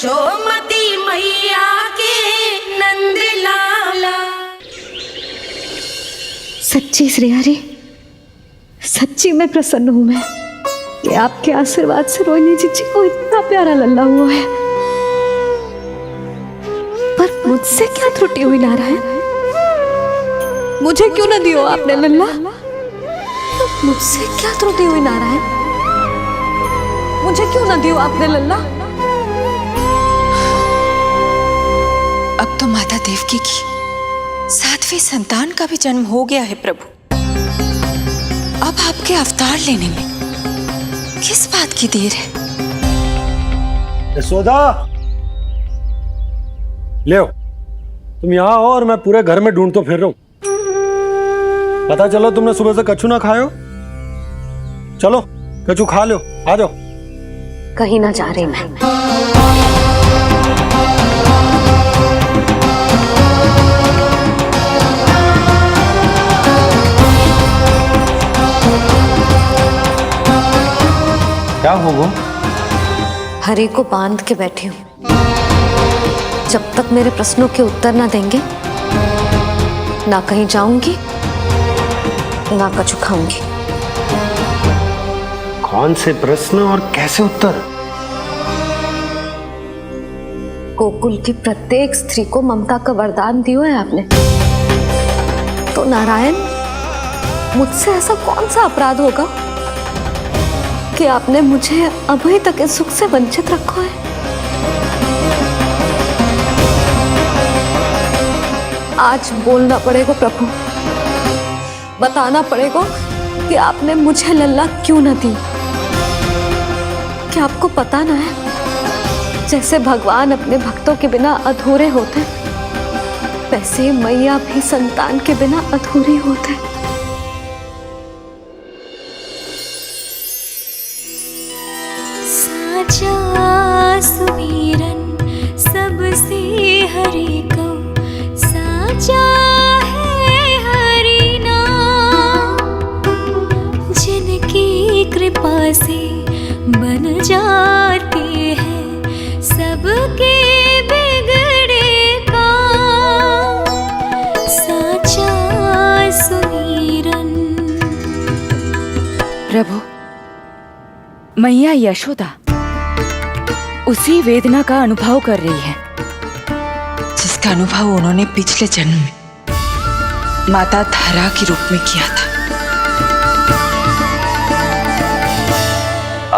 यशोमती मैया के नंद लाला। सच्ची श्रेयारी, सच्ची में प्रसन्न हूं मैं कि आपके आशीर्वाद से रोहिणी जीजी को इतना प्यारा लल्ला हुआ है। पर मुझसे क्या त्रुटि हुई नारायण? मुझे क्यों न दियो आपने लल्ला? मुझसे क्या त्रुटि हुई नारायण? मुझे क्यों न दियो आपने लल्ला? अब तो माता देवकी की 7वीं संतान का भी जन्म हो गया है प्रभु। अब आपके अवतार लेने में किस बात की देर है? यशोदा, ले तुम यहाँ आओ और मैं पूरे घर में ढूंढतो फिर रहा हूं। पता चलो तुमने सुबह से कछु ना खाए हो। चलो कछु खा लो, आ जाओ। कहीं ना जा रही मैं। क्या होगा? हरि को बांध के बैठी हूं। जब तक मेरे प्रश्नों के उत्तर ना देंगे, ना कहीं जाऊंगी, ना कछु खाऊंगी। कौन से प्रश्न और कैसे उत्तर? गोकुल की प्रत्येक स्त्री को ममता का वरदान दियो है आपने, तो नारायण मुझसे ऐसा कौन सा अपराध होगा कि आपने मुझे अभी तक इस सुख से वंचित रखा है? आज बोलना पड़ेगा प्रभु, बताना पड़ेगा कि आपने मुझे लल्ला क्यों न दी। क्या आपको पता ना है, जैसे भगवान अपने भक्तों के बिना अधूरे होते, वैसे मैया भी संतान के बिना अधूरी होते। साचा सुमीरन सबसे हरि को, साचा है हरि नाम, जिनकी कृपा से बन जाते हैं सबके बिगड़े काम। साचा सुमीरन। प्रभु, मैया यशोदा उसी वेदना का अनुभव कर रही है जिसका अनुभव उन्होंने पिछले जन्म में माता धारा के रूप में किया था।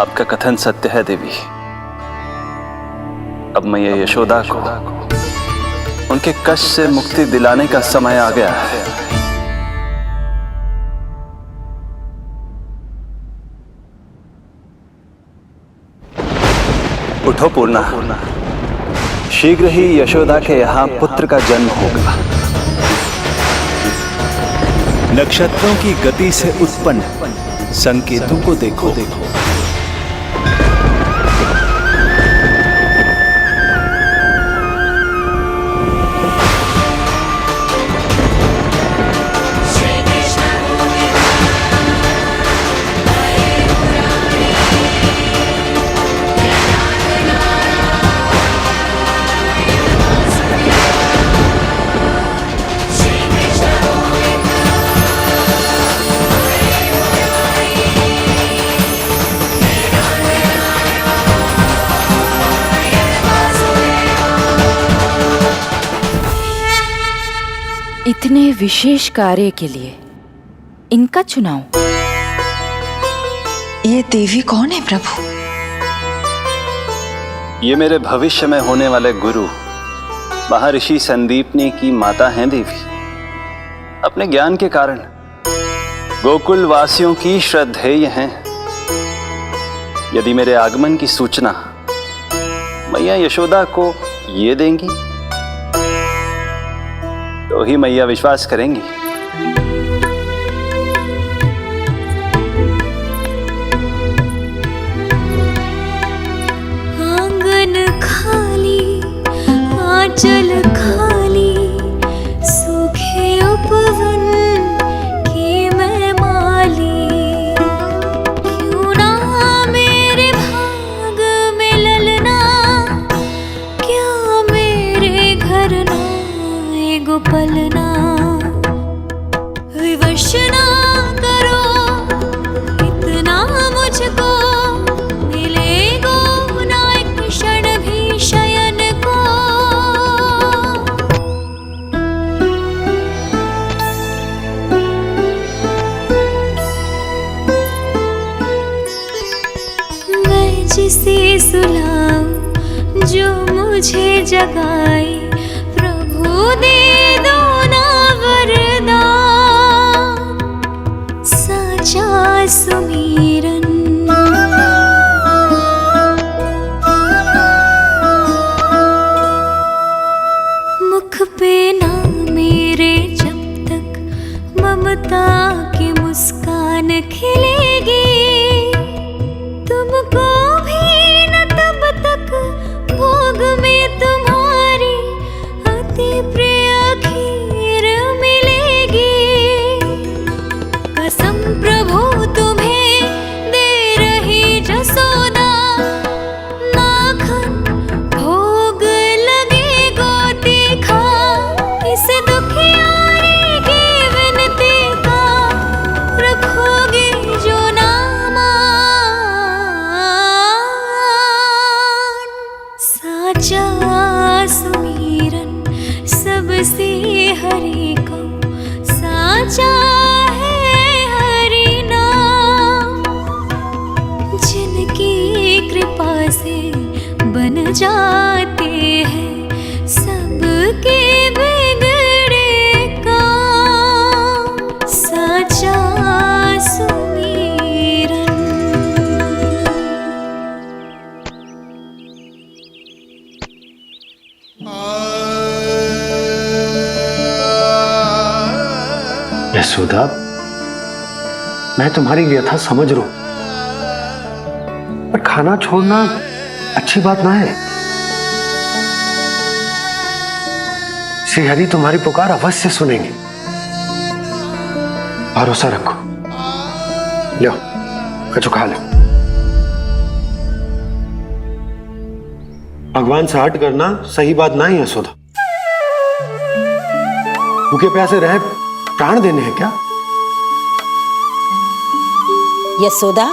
आपका कथन सत्य है देवी। अब मैया यशोदा को उनके कष्ट से मुक्ति दिलाने का समय आ गया है। उठो पूर्णा, शीघ्र ही यशोदा के यहाँ पुत्र का जन्म होगा। नक्षत्रों की गति से उत्पन्न संकेतों को देखो। इतने विशेष कार्य के लिए इनका चुनाव। ये देवी कौन है प्रभु? ये मेरे भविष्य में होने वाले गुरु महर्षि संदीपनी की माता हैं देवी। अपने ज्ञान के कारण गोकुल वासियों की श्रद्धेय हैं। यदि मेरे आगमन की सूचना मैया यशोदा को ये देंगी तो ही मैया विश्वास करेंगी। आंगन खाली, आंचल खाली, सूखे उपवन की मैं माली। क्यों ना मेरे भाग में ललना मुझे जगाए, प्रभु दे दो ना वरदान, साचा सुमीरन। मुख पे ना मेरे जब तक ममता की मुस्कान खिलेगी, तुमको भी न तब तक भोग में तुम्हारी अति प्रिय खीर मिलेगी। कसम प्रभु तुम्हें दे रही जसोदा, माखन भोग लगेगा तीखा, इस दुखियारी की विनती का रखोगे जो नामान, साचा सुमीरन सबसे हरि को, साचा है हरि नाम, जिनकी कृपा से बन जाते हैं सबके बिगड़े काम, साचा सुमीरन। यशोदा, मैं तुम्हारी व्यथा समझ रहा हूं, पर खाना छोड़ना अच्छी बात ना है। श्री हरि तुम्हारी पुकार अवश्य सुनेंगे, भरोसा रखो। लो कछु खा लो। भगवान से हट करना सही बात ना ही यशोदा। भूखे प्यासे रहे प्राण देने हैं क्या? यशोदा,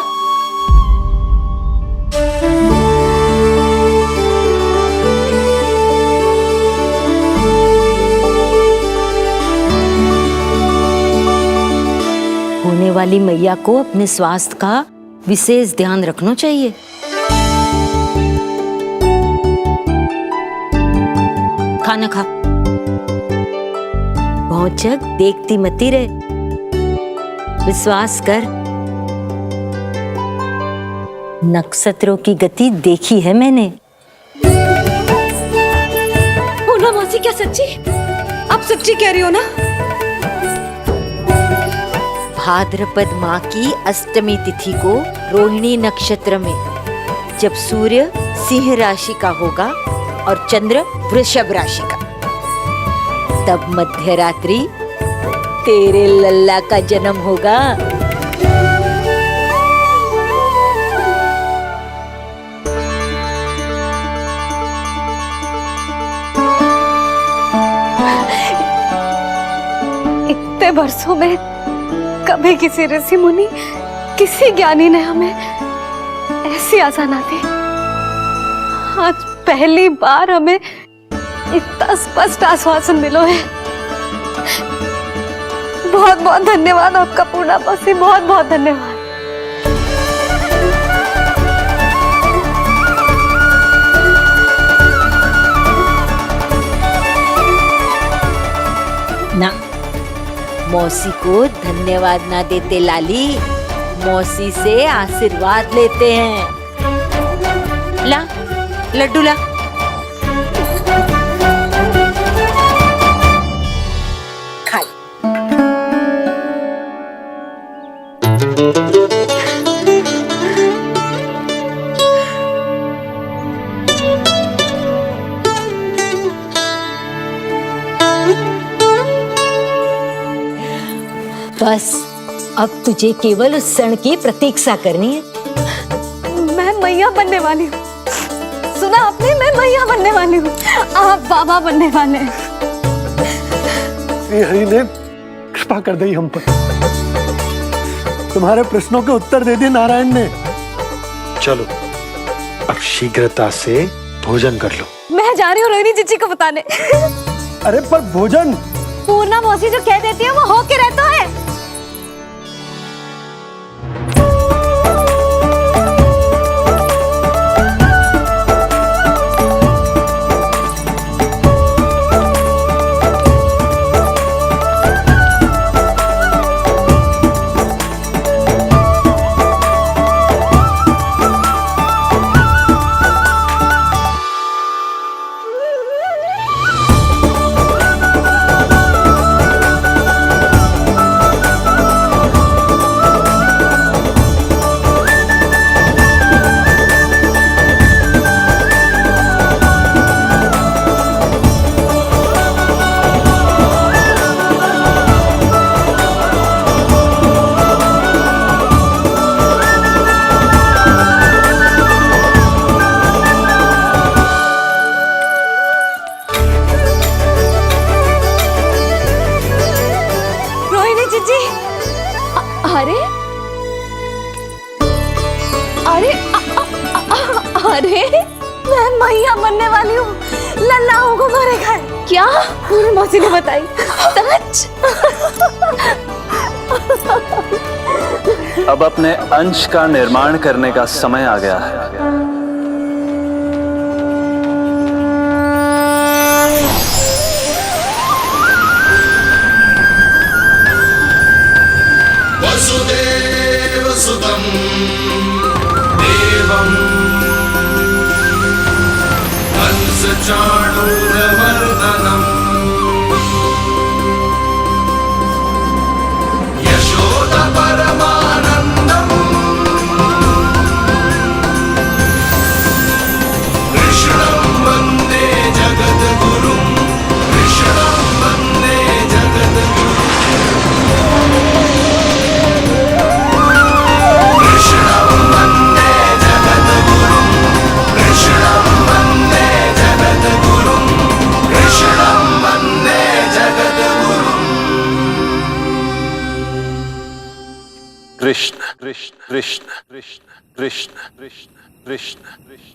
होने वाली मैया को अपने स्वास्थ्य का विशेष ध्यान रखना चाहिए। खाना खा, भौचक देखती मती रहे, विश्वास कर। नक्षत्रों की गति देखी है मैंने। पूनम मौसी, क्या सच्ची? आप सच्ची कह रही हो ना? भाद्रपद माह की अष्टमी तिथि को रोहिणी नक्षत्र में, जब सूर्य सिंह राशि का होगा और चंद्र वृषभ राशि का, तब मध्य रात्रि तेरे लल्ला का जन्म होगा। इतने वर्षों में कभी किसी ऋषि मुनि, किसी ज्ञानी ने हमें ऐसी आशा ना दी। आज पहली बार हमें इतना स्पष्ट आश्वासन मिलो है। बहुत बहुत धन्यवाद आपका पूर्णा मौसी, बहुत बहुत धन्यवाद। ना, मौसी को धन्यवाद ना देते लाली, मौसी से आशीर्वाद लेते हैं। ला लड्डू ला। खा ले। बस अब तुझे केवल उस क्षण की प्रतीक्षा करनी है। मैं मैया बनने वाली हूँ। सुना आपने? मैं मैया बनने वाली हूँ, आप बाबा बनने वाले हैं। श्री हरि ने कृपा कर दी हम पर, तुम्हारे प्रश्नों के उत्तर दे दिए नारायण ने। चलो अब शीघ्रता से भोजन कर लो। मैं जा रही हूँ रोहिणी जीजी को बताने। अरे पर भोजन पूर्णा मौसी जो कह देती है वो हो के रहता है। वाली हूँ, लल्ला हमको मारेगा। क्या? पूरी मौसी ने बताई। सच? अब अपने अंश का निर्माण करने का समय आ गया है। वसुदेव सुतं देवं कंसचाणूरमर्दनम् यशोदा परमानन्दम् कृष्णं वन्दे जगद्गुरुं कृष्णं वन्दे जगद्गुरुं कृष्णं वन्दे जगद्गुरुं कृष्णं वन्दे जगद्गुरुं कृष्णं वन्दे जगद्गुरुं कृष्ण कृष्ण कृष्ण कृष्ण कृष्ण कृष्ण कृष्ण कृष्ण।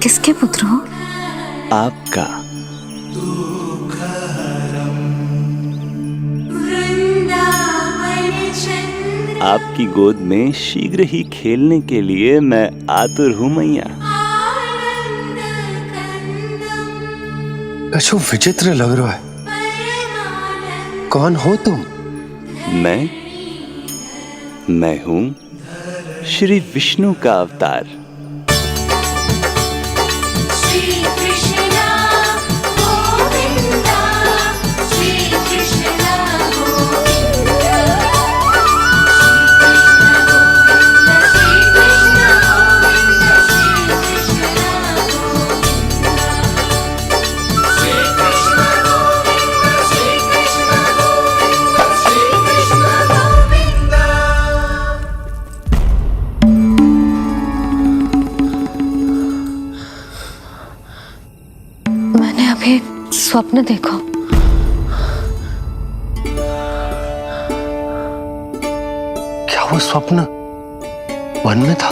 किसके पुत्र हो? आपका। आपकी गोद में शीघ्र ही खेलने के लिए मैं आतुर हूँ मैया। कछु विचित्र लग रहा है। कौन हो तुम? मैं हूँ श्री विष्णु का अवतार। स्वप्न देखो। क्या वो स्वप्न वन में था?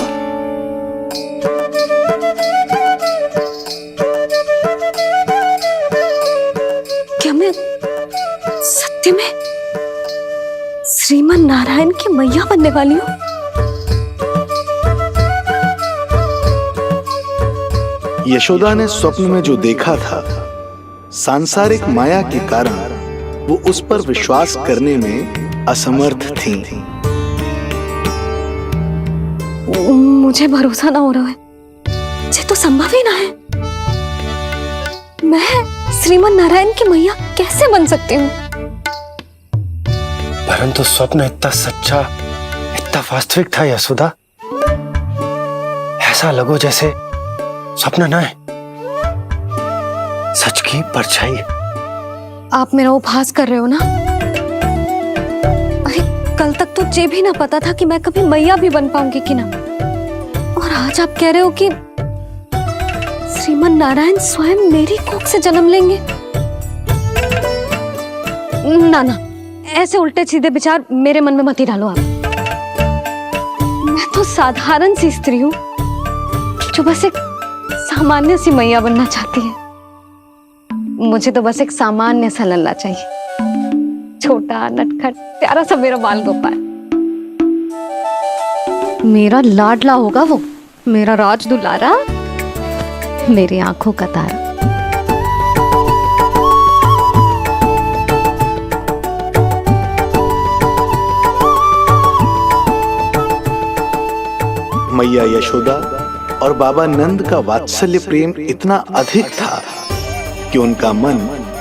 क्या मैं सत्य में श्रीमन नारायण की मैया बनने वाली हूँ? यशोदा ने स्वप्न में जो देखा था, सांसारिक माया के कारण वो उस पर विश्वास करने में असमर्थ थी। मुझे भरोसा ना हो रहा है। ये तो संभव ही ना है। मैं श्रीमन नारायण की मैया कैसे बन सकती हूँ? परंतु स्वप्न इतना सच्चा, इतना वास्तविक था यशोदा। ऐसा लगो जैसे स्वप्न ना है, सच की परछाई है। आप मेरा उपहास कर रहे हो ना? अरे कल तक तो ये भी ना पता था कि मैं कभी मैया भी बन पाऊंगी कि ना। और आज आप कह रहे हो कि श्रीमन नारायण स्वयं मेरी कोख से जन्म लेंगे। ना ना, ऐसे उल्टे सीधे विचार मेरे मन में मत ही डालो आप। मैं तो साधारण सी स्त्री हूँ जो बस एक सामान्य सी मैया बनना चाहती है। मुझे तो बस एक सामान्य सा लल्ला चाहिए, छोटा नटखट प्यारा सा मेरा बाल गोपाल। मेरा लाडला होगा वो, मेरा राज दुलारा, मेरी आंखों का तारा। मैया यशोदा और बाबा नंद का वात्सल्य प्रेम इतना अधिक था कि उनका मन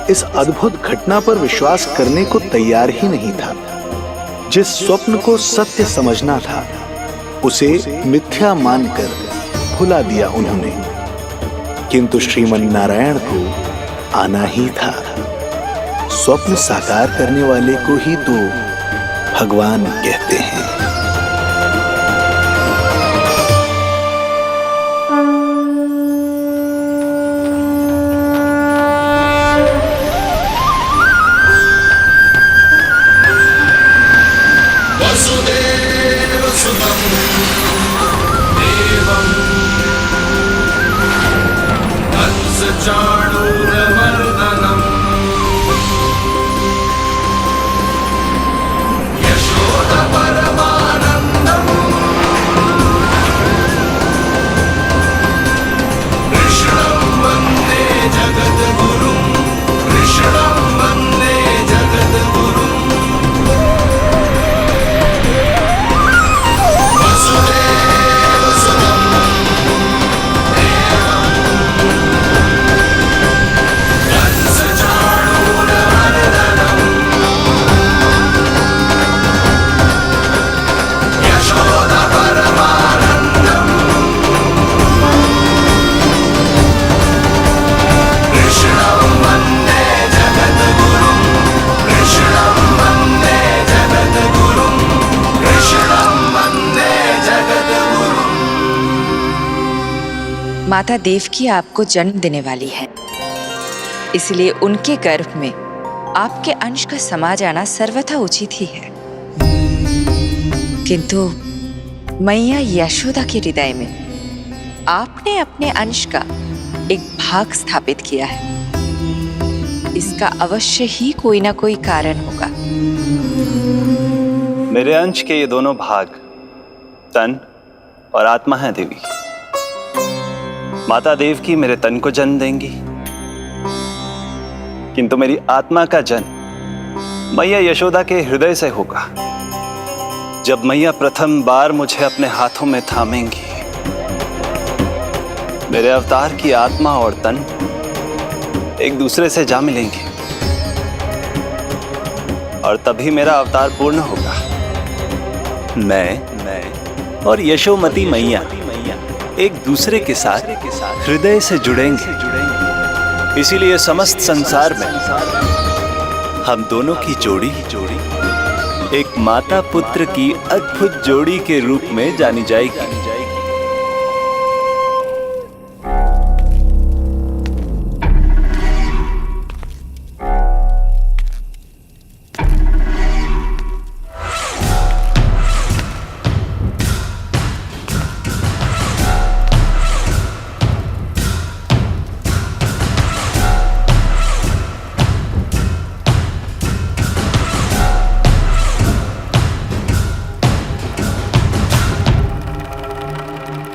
इस अद्भुत घटना पर विश्वास करने को तैयार ही नहीं था। जिस स्वप्न को सत्य समझना था उसे मिथ्या मानकर भुला दिया उन्होंने, किंतु श्रीमन नारायण को आना ही था। स्वप्न साकार करने वाले को ही तो भगवान कहते हैं। माता देवकी आपको जन्म देने वाली है, इसलिए उनके गर्भ में आपके अंश का समा जाना सर्वथा उचित ही है। किंतु मैया यशोदा के हृदय में आपने अपने अंश का एक भाग स्थापित किया है। इसका अवश्य ही कोई ना कोई कारण होगा। मेरे अंश के ये दोनों भाग तन और आत्मा हैं देवी। माता देवकी मेरे तन को जन्म देंगी, किंतु मेरी आत्मा का जन्म मैया यशोदा के हृदय से होगा। जब मैया प्रथम बार मुझे अपने हाथों में थामेंगी, मेरे अवतार की आत्मा और तन एक दूसरे से जा मिलेंगे और तभी मेरा अवतार पूर्ण होगा। मैं और यशोमती मैया एक दूसरे के साथ हृदय से जुड़ेंगे। इसीलिए समस्त संसार में हम दोनों की जोड़ी एक माता पुत्र की अद्भुत जोड़ी के रूप में जानी जाएगी।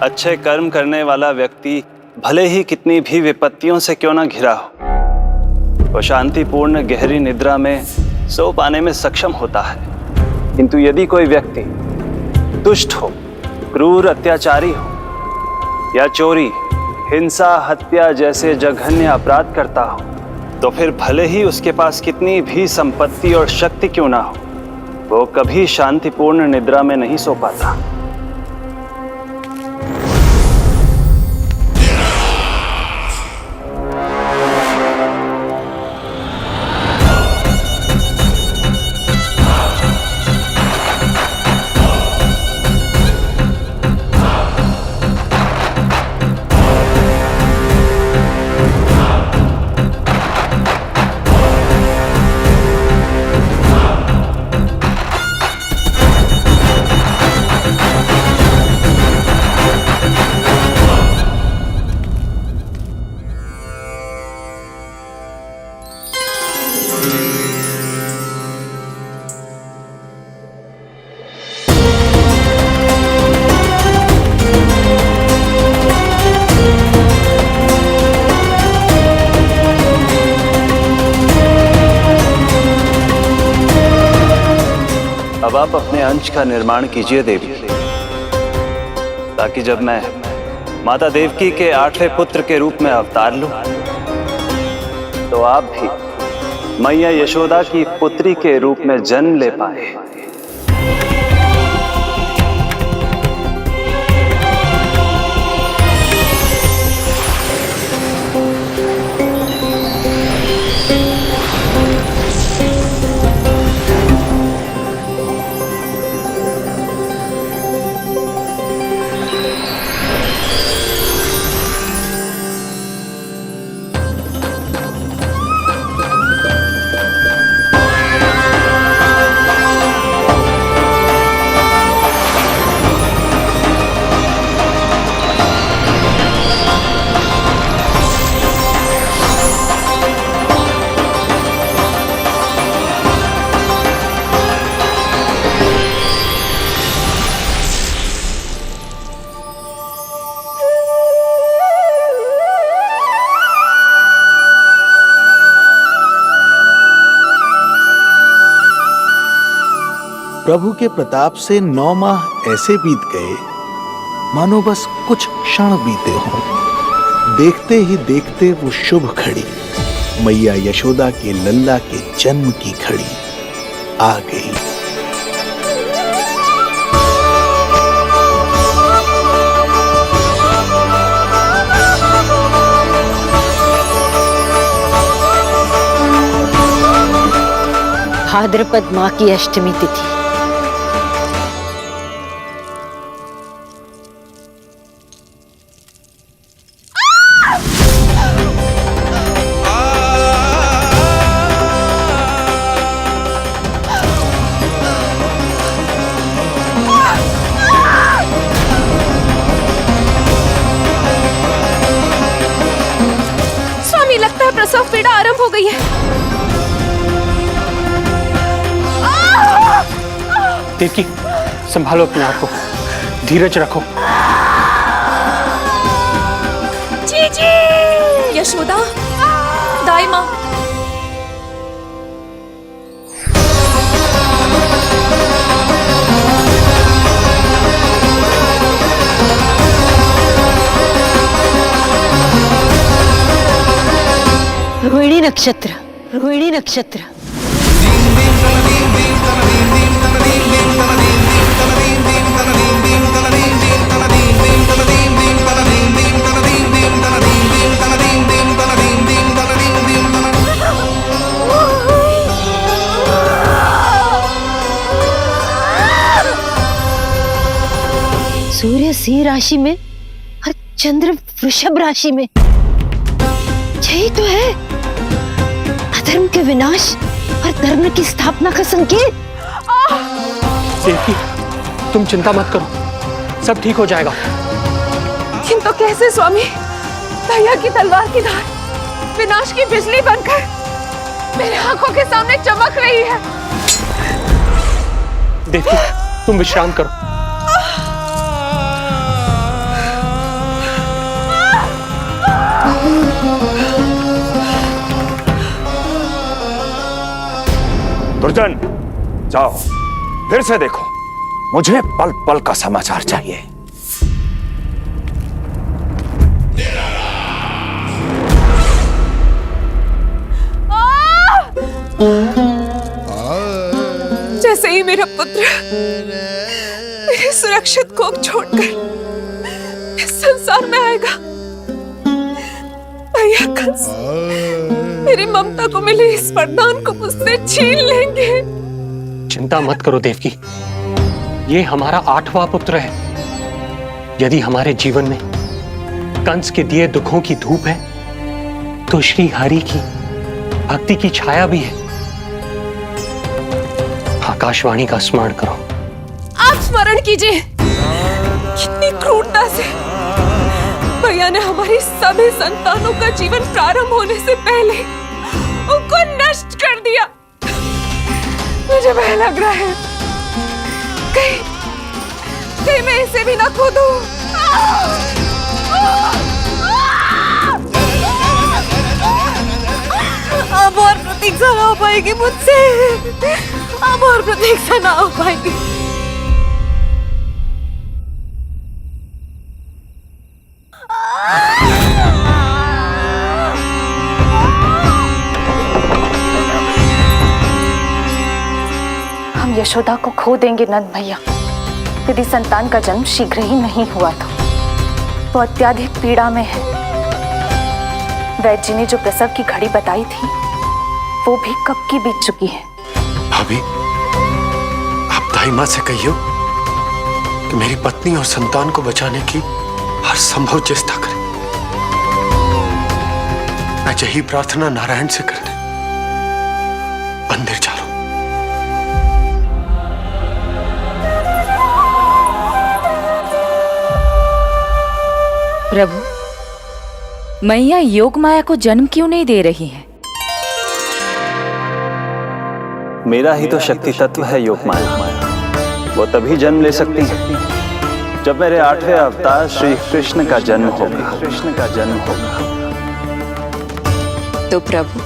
अच्छे कर्म करने वाला व्यक्ति भले ही कितनी भी विपत्तियों से क्यों ना घिरा हो, वो शांतिपूर्ण गहरी निद्रा में सो पाने में सक्षम होता है। किंतु यदि कोई व्यक्ति दुष्ट हो, क्रूर अत्याचारी हो या चोरी, हिंसा, हत्या जैसे जघन्य अपराध करता हो, तो फिर भले ही उसके पास कितनी भी संपत्ति और शक्ति क्यों ना हो, वो कभी शांतिपूर्ण निद्रा में नहीं सो पाता। अब आप अपने अंश का निर्माण कीजिए देवी, ताकि जब मैं माता देवकी के 8वें पुत्र के रूप में अवतार लूं, तो आप भी मैया यशोदा की पुत्री के रूप में जन्म ले पाए। प्रभु के प्रताप से 9 माह ऐसे बीत गए मानो बस कुछ क्षण बीते हों। देखते ही देखते वो शुभ घड़ी, मैया यशोदा के लल्ला के जन्म की घड़ी आ गई। भाद्रपद माह की अष्टमी तिथि। स्वामी, लगता है प्रसव पीड़ा आरंभ हो गई है। देवकी, संभालो अपने आप को, धीरज रखो। जीजी, यशोदा, दाई माँ। रोहिणी नक्षत्र, रोहिणी नक्षत्र। सूर्य सिंह राशि में और चंद्र वृषभ राशि में, यही तो है अधर्म के विनाश और धर्म की स्थापना का संकेत। देवकी, तुम चिंता मत करो, सब ठीक हो जाएगा। किंतु कैसे स्वामी? भैया की तलवार की धार विनाश की बिजली बनकर मेरे आंखों के सामने चमक रही है। देवकी, तुम विश्राम करो। दुर्जन, जाओ फिर से देखो, मुझे पल पल का समाचार चाहिए। जैसे ही मेरा पुत्र मेरे सुरक्षित कोख छोड़कर इस संसार में आएगा, भैया कंस मेरी ममता को मिले इस वरदान को मुझसे छीन लेंगे। चिंता मत करो देवकी, ये हमारा 8वां पुत्र है। यदि हमारे जीवन में कंस के दिए दुखों की धूप है, तो श्री हरि की भक्ति की छाया भी है। आकाशवाणी का स्मरण करो। आप स्मरण कीजिए, कितनी क्रूरता से भैया ने हमारी सभी संतानों का जीवन प्रारंभ होने से पहले उनको नष्ट कर दिया। मुझे भय लग रहा है, कहीं मैं इसे भी ना खो दूं। अब और प्रतीक्षा ना हो पाएगी मुझसे। अब और प्रतीक्षा ना हो पाएगी। हम यशोदा को खो देंगे नंद भैया, यदि संतान का जन्म शीघ्र ही नहीं हुआ तो। वो अत्यधिक पीड़ा में है। वैद्य जी ने जो प्रसव की घड़ी बताई थी वो भी कब की बीत चुकी है। भाभी, आप दाई माँ से कहियो कि मेरी पत्नी और संतान को बचाने की हर संभव चेष्टा करें। मैं यही प्रार्थना नारायण से करने मंदिर जा रहा हूं। प्रभु, मैया योग माया को जन्म क्यों नहीं दे रही है? मेरा ही तो शक्ति तत्व है योग माया। वो तभी जन्म ले सकती है जब मेरे 8वें अवतार श्री कृष्ण का जन्म होगा। तो प्रभु,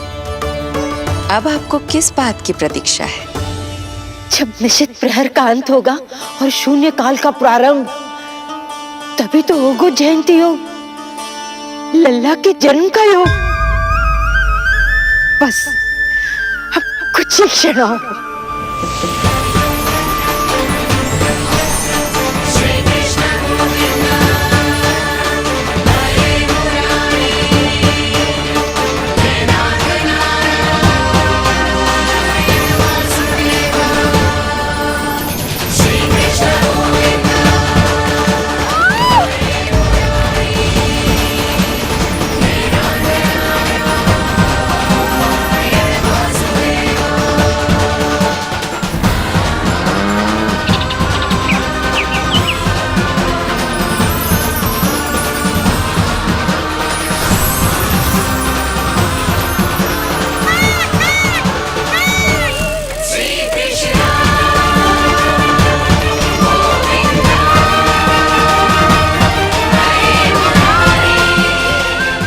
अब आपको किस बात की प्रतीक्षा है? जब निश्चित प्रहर का अंत होगा और शून्य काल का प्रारंभ, तभी तो होगा जयंती योग, लल्ला के जन्म का योग। बस अब कुछ ही क्षण और।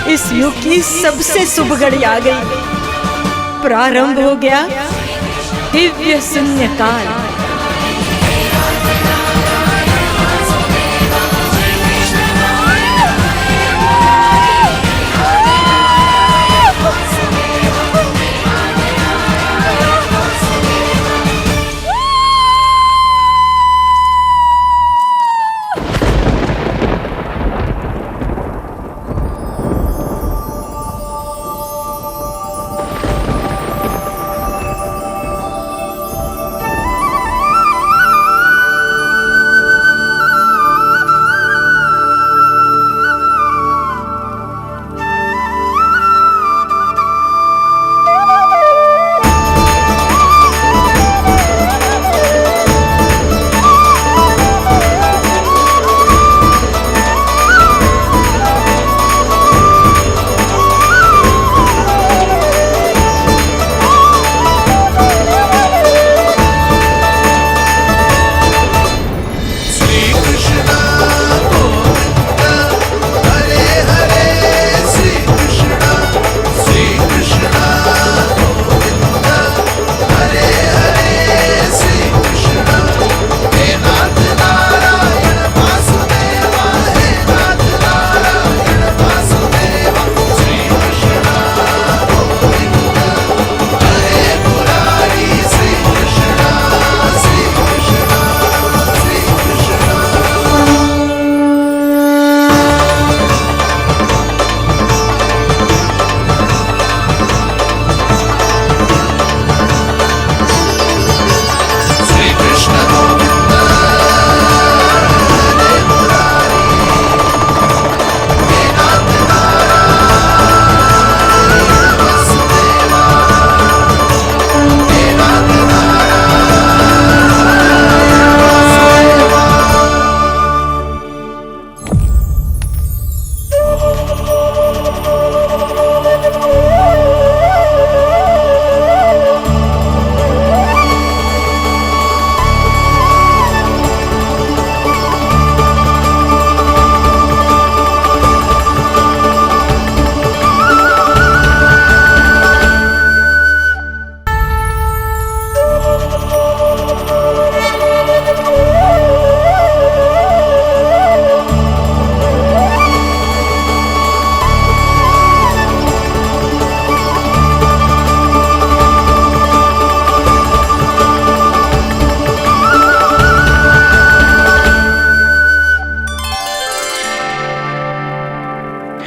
इस युग की सबसे शुभ घड़ी आ गई। प्रारंभ हो गया दिव्य शून्य काल।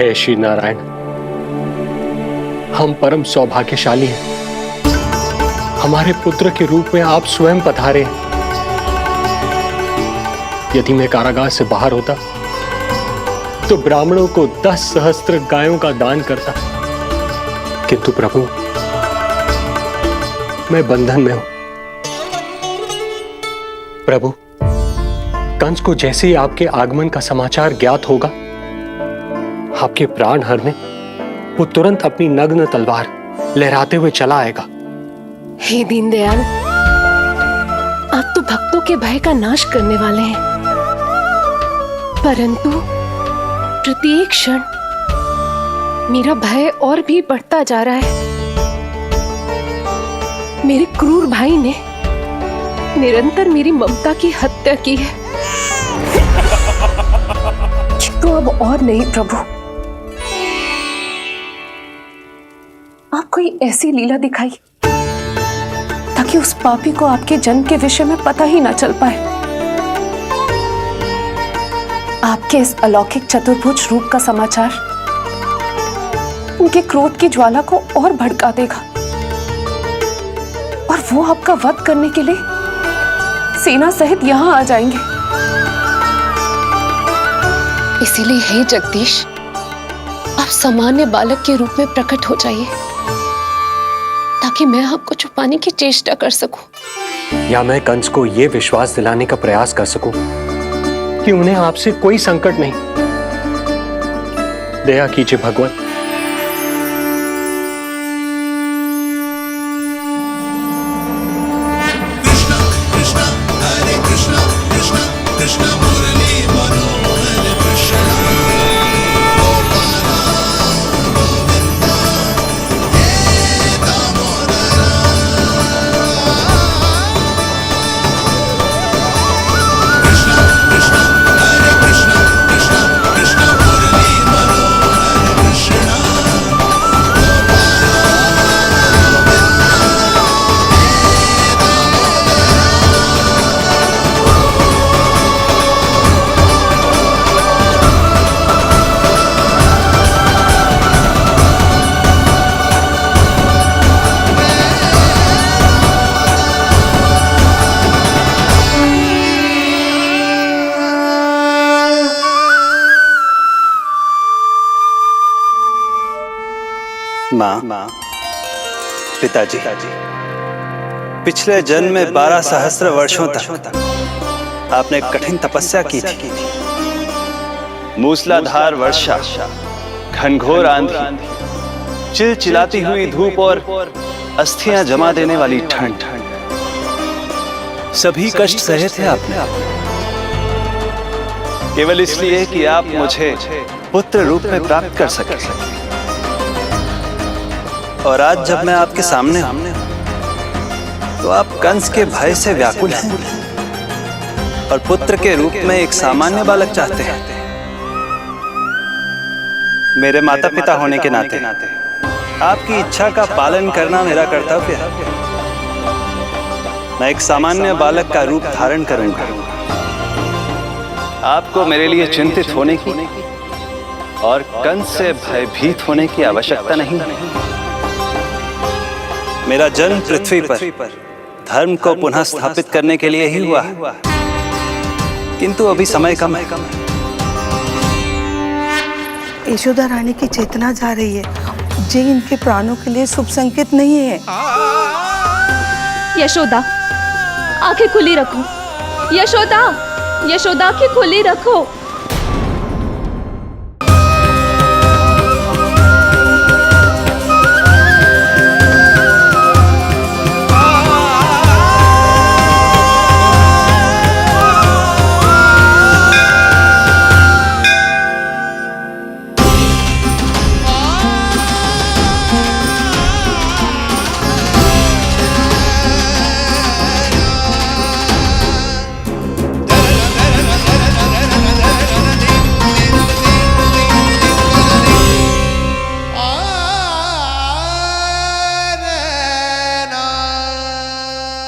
हे श्री नारायण, हम परम सौभाग्यशाली हैं। हमारे पुत्र के रूप में आप स्वयं पधारे हैं। यदि मैं कारागार से बाहर होता तो ब्राह्मणों को 10 सहस्त्र गायों का दान करता, किंतु प्रभु मैं बंधन में हूं। प्रभु, कंस को जैसे ही आपके आगमन का समाचार ज्ञात होगा, आपके प्राण हरने वो तुरंत अपनी नग्न तलवार लहराते हुए चला आएगा। हे दीनदयाल, आप तो भक्तों के भय का नाश करने वाले हैं, परंतु प्रत्येक क्षण मेरा भय और भी बढ़ता जा रहा है। मेरे क्रूर भाई ने निरंतर मेरी ममता की हत्या की है। तो अब और नहीं प्रभु, आप कोई ऐसी लीला दिखाई ताकि उस पापी को आपके जन्म के विषय में पता ही ना चल पाए। आपके इस अलौकिक चतुर्भुज रूप का समाचार उनके क्रोध की ज्वाला को और भड़का देगा और वो आपका वध करने के लिए सेना सहित यहां आ जाएंगे। इसीलिए हे जगदीश, आप सामान्य बालक के रूप में प्रकट हो जाइए ताकि मैं आपको छुपाने की चेष्टा कर सकूं। या मैं कंस को यह विश्वास दिलाने का प्रयास कर सकूं कि उन्हें आपसे कोई संकट नहीं। दया कीजिए भगवान। माँ, पिताजी, पिछले जन्म में 12 सहस्त्र वर्षों तक आपने कठिन तपस्या की थी। मूसलाधार वर्षा, घनघोर आंधी, चिलचिलाती हुई धूप और अस्थियां जमा देने वाली ठंड, सभी कष्ट सहे थे आपने, केवल इसलिए कि आप मुझे पुत्र रूप में प्राप्त कर सके। और आज जब मैं आपके सामने हूं तो आप कंस के भय से व्याकुल हैं और पुत्र के रूप में एक सामान्य बालक चाहते हैं। मेरे माता पिता होने के नाते आपकी इच्छा का पालन करना मेरा कर्तव्य है। मैं एक सामान्य बालक का रूप धारण करूंगा। आपको मेरे लिए चिंतित होने की और कंस से भयभीत होने की आवश्यकता नहीं। मेरा जन्म पृथ्वी पर धर्म को पुनः स्थापित करने के लिए ही हुआ है, किंतु अभी समय कम है। यशोदा रानी की चेतना जा रही है, ये इनके प्राणों के लिए शुभ संकेत नहीं है। यशोदा, आंखें खुली रखो। यशोदा, यशोदा, आंखें खुली रखो।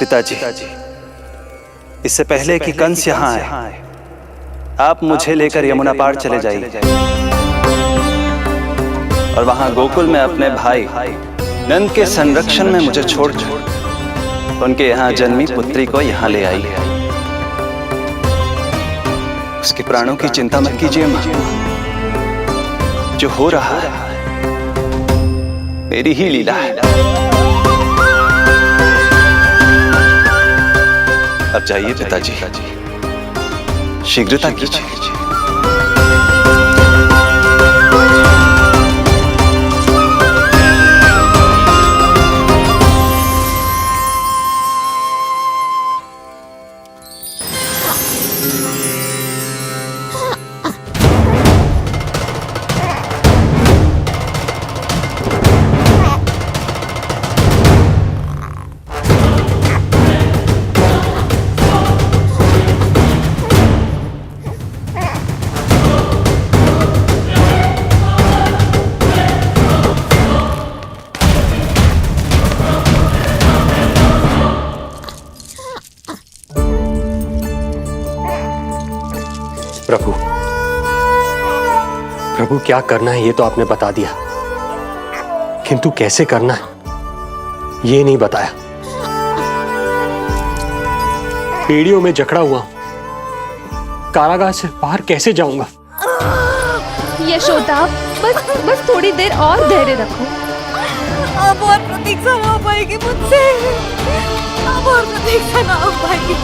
पिताजी, इससे पहले कि कंस यहाँ आए, आप मुझे लेकर यमुना पार चले जाइए। और वहां गोकुल में अपने भाई नंद के संरक्षण में मुझे छोड़कर उनके यहाँ जन्मी पुत्री को यहाँ ले आई। उसके प्राणों की चिंता मत कीजिए मां, जो हो रहा है मेरी ही लीला है। अब जाइए पिताजी, शीघ्रता कीजिए। प्रभु, प्रभु क्या करना है ये तो आपने बता दिया, किंतु कैसे करना है ये नहीं बताया। पीढ़ियों में जकड़ा हुआ हूं, कारागार से बाहर कैसे जाऊंगा? यशोदा, बस थोड़ी देर और धैर्य रखो। अब और प्रतीक्षा ना हो पाएगी मुझसे, अब और प्रतीक्षा ना हो पाएगी।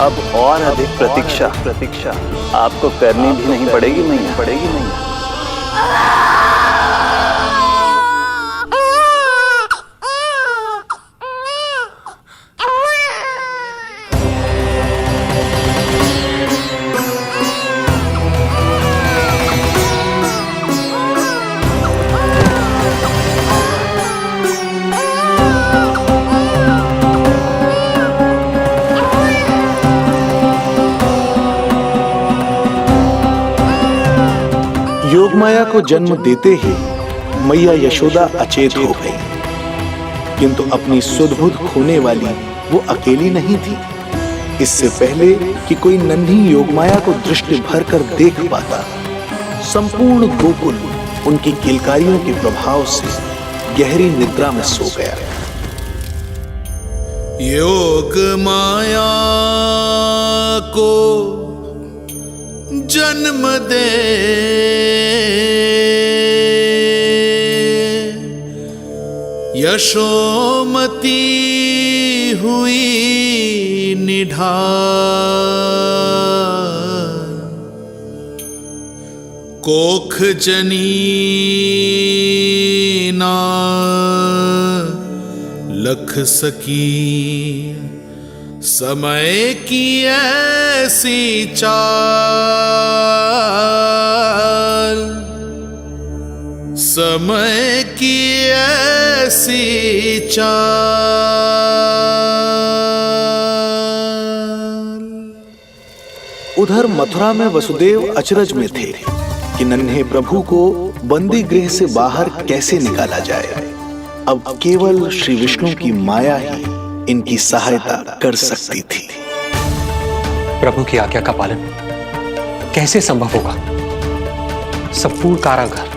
अब और अधिक प्रतीक्षा आपको करनी भी नहीं पड़ेगी मैया। योगमाया को जन्म देते ही मैया यशोदा अचेत हो गई, किंतु अपनी सुध-बुध खोने वाली वो अकेली नहीं थी। इससे पहले कि कोई नन्ही योगमाया को दृष्टि भर कर देख पाता, संपूर्ण गोकुल उनकी किलकारियों के प्रभाव से गहरी निद्रा में सो गया। योग माया को जन्म दे यशोमती हुई निढाल, कोख जनी ना लख सकी, समय की ऐसी चाल, समय की ऐसी चाल। उधर मथुरा में वसुदेव अचरज में थे कि नन्हे प्रभु को बंदी गृह से बाहर कैसे निकाला जाए। अब केवल श्री विष्णु की माया ही इनकी सहायता कर सकती थी। प्रभु की आज्ञा का पालन कैसे संभव होगा? संपूर्ण कारागार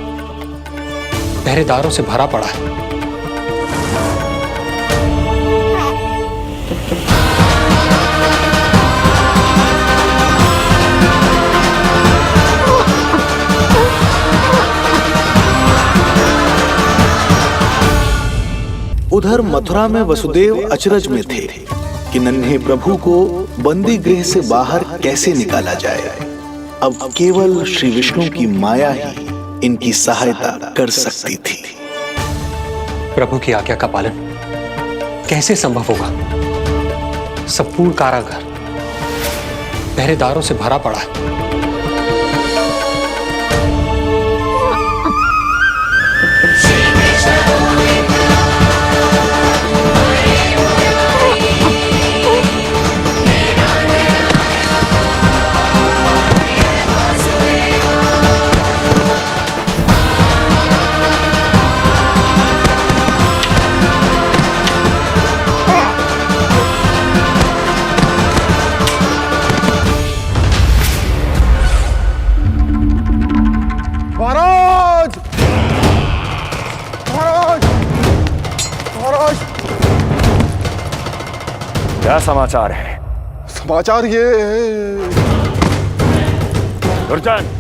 पहरेदारों से भरा पड़ा है। उधर मथुरा में वसुदेव अचरज में थे कि नन्हे प्रभु को बंदी गृह से बाहर कैसे निकाला जाए। अब केवल श्री विष्णु की माया ही इनकी सहायता कर सकती थी। प्रभु की आज्ञा का पालन कैसे संभव होगा? संपूर्ण कारागार पहरेदारों से भरा पड़ा है। क्या समाचार है? समाचार ये दुर्जन,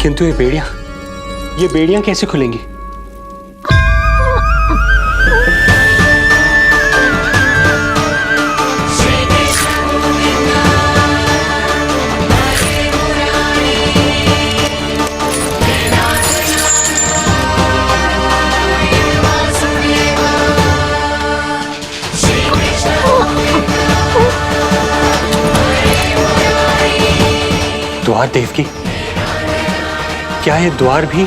किंतु ये बेड़ियां कैसे खुलेंगी? द्वार देवकी, क्या ये द्वार भी?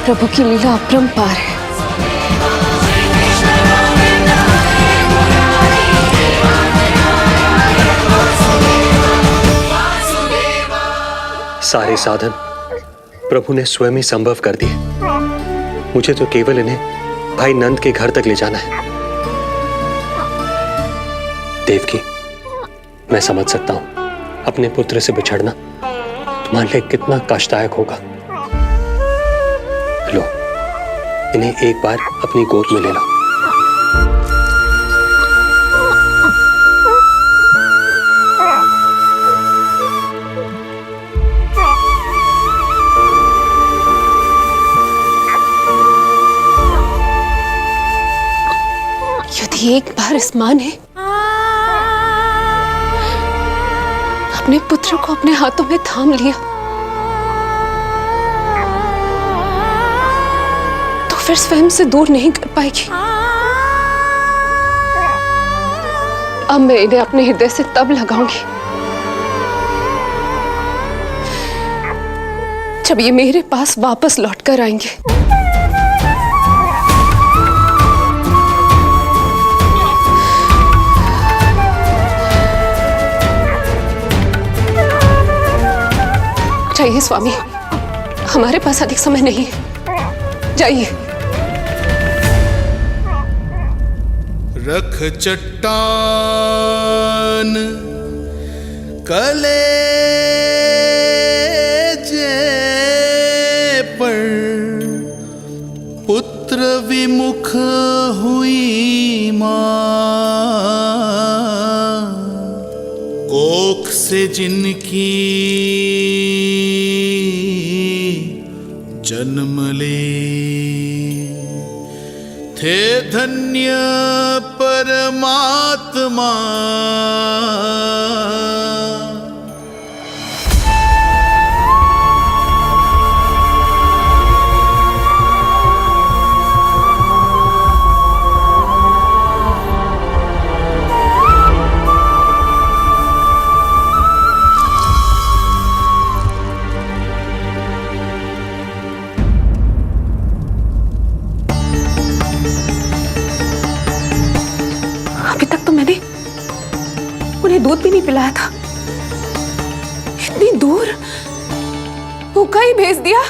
प्रभु की लीला अपरंपार है। सारे साधन प्रभु ने स्वयं ही संभव कर दिए। मुझे तो केवल इन्हें भाई नंद के घर तक ले जाना है। देवकी, मैं समझ सकता हूं अपने पुत्र से बिछड़ना तुम्हारे लिए कितना कष्टदायक होगा। लो, इन्हें एक बार अपनी गोद में ले लो। यदि एक बार इस मां ने अपने पुत्र को अपने हाथों में थाम लिया तो फिर स्वयं से दूर नहीं कर पाएगी। अब मैं इन्हें अपने हृदय से तब लगाऊंगी जब ये मेरे पास वापस लौट कर आएंगे। जाइए स्वामी, हमारे पास अधिक समय नहीं है, जाइए। रख चट्टान कलेजे पर, पुत्र विमुख हुई मां, कोख से जिनकी जन्म ले, थे धन्य परमात्मा। उन्हें दूध भी नहीं पिलाया था, इतनी दूर भूखा ही भेज दिया।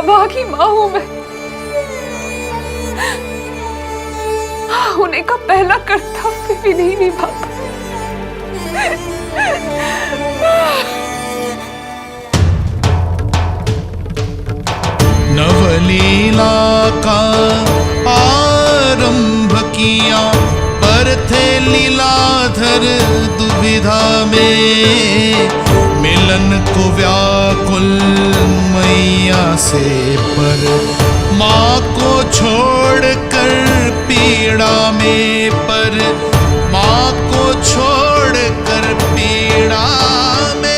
अभागी माँ हूं मैं। होने का पहला कर्तव्य भी नहीं निभा। नवलीला का आरंभ किया पर थे लीलाधर दुविधा में, मिलन को व्याकुल मैया से पर माँ को छोड़कर पीड़ा में, पर माँ को छोड़कर पीड़ा में।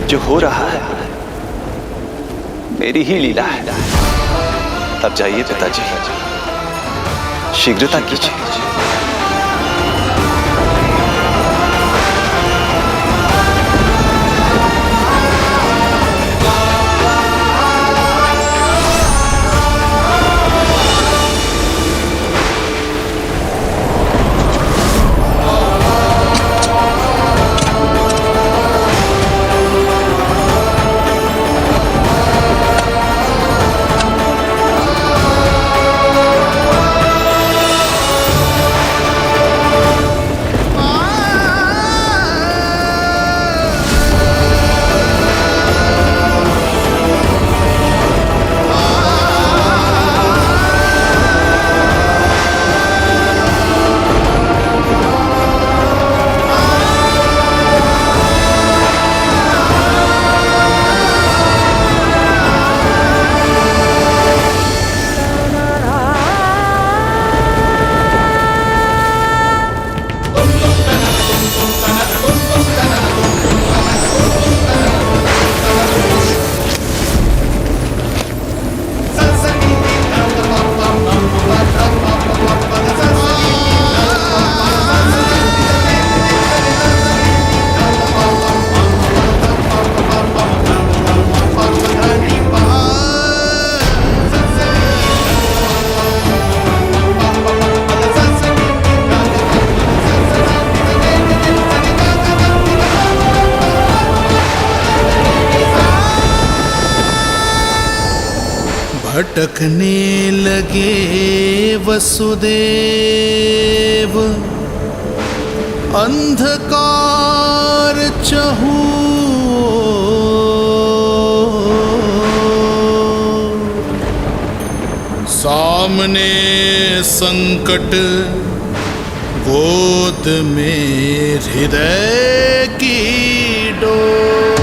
जो हो रहा है मेरी ही लीला है। अब जाइए पिताजी, शीघ्रता कीजिए। भटकने लगे वसुदेव, अंधकार चहूर, सामने संकट, गोद में हृदय की डोर।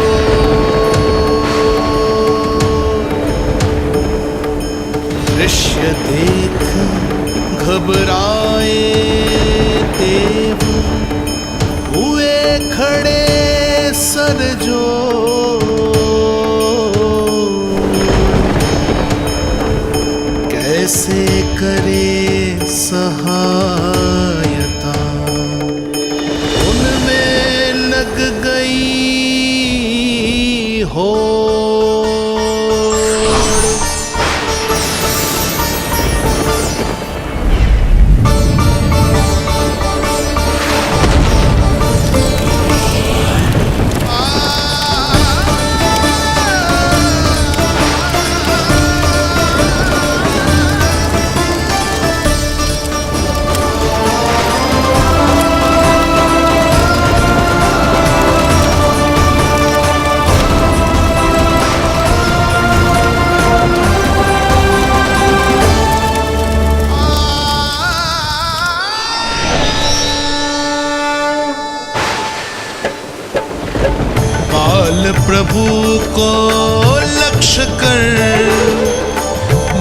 दृश्य देख घबराए देव, हुए खड़े सर जो। कैसे करे सहायता, उनमें लग गई हो। प्रभु को लक्ष्य कर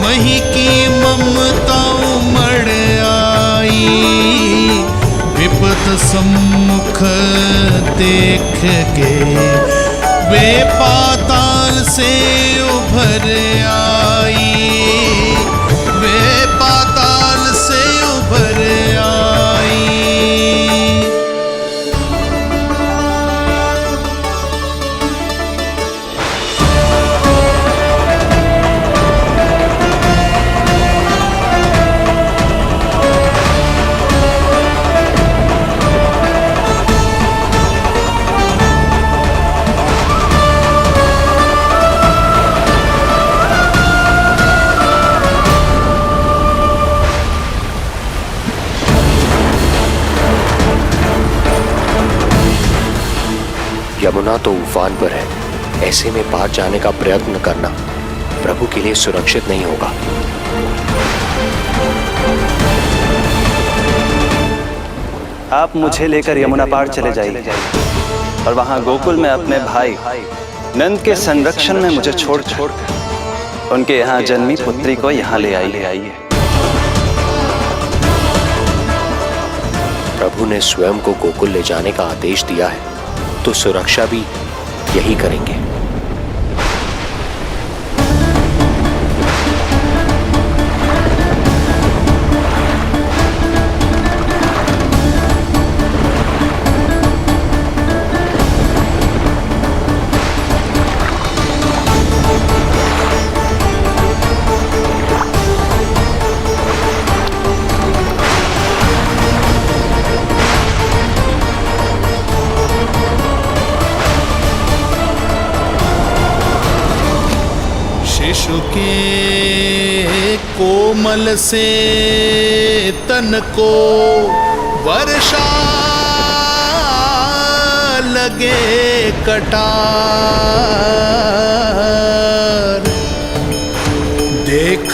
मही की ममता उमड़ आई। विपद सम्मुख देख के वे पाताल से उभर आई। वे पाताल से उभर आई। यमुना तो उफान पर है, ऐसे में पार जाने का प्रयत्न करना प्रभु के लिए सुरक्षित नहीं होगा। आप मुझे लेकर यमुना पार चले जाइए और वहां गोकुल में अपने भाई नंद के संरक्षण में मुझे छोड़ उनके यहाँ जन्मी पुत्री को यहाँ ले आइए। प्रभु ने स्वयं को गोकुल ले जाने का आदेश दिया है, तो सुरक्षा भी यही करेंगे। शिशु के कोमल से तन को वर्षा लगे कटार। देख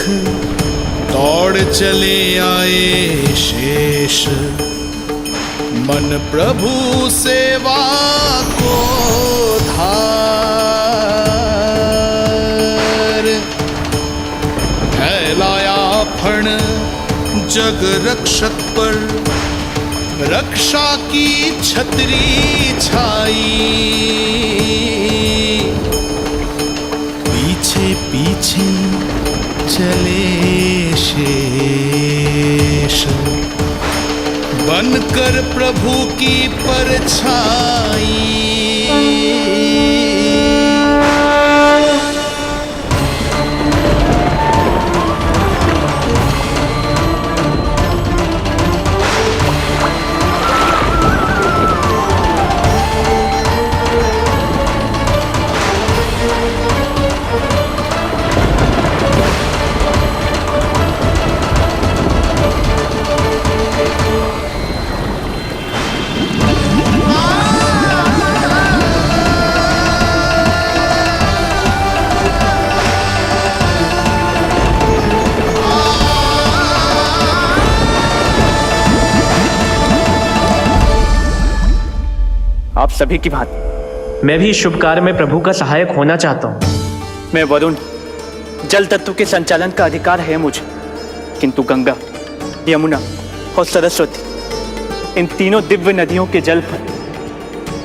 दौड़ चले आए शेष, मन प्रभु सेवा को धार। फैलाया फण जग रक्षक पर, रक्षा की छतरी छाई। पीछे पीछे चले शेष, बनकर प्रभु की परछाई। आप सभी की भांति मैं भी इस शुभ कार्य में प्रभु का सहायक होना चाहता हूँ। मैं वरुण, जल तत्व के संचालन का अधिकार है मुझे, किंतु गंगा, यमुना और सरस्वती, इन तीनों दिव्य नदियों के जल पर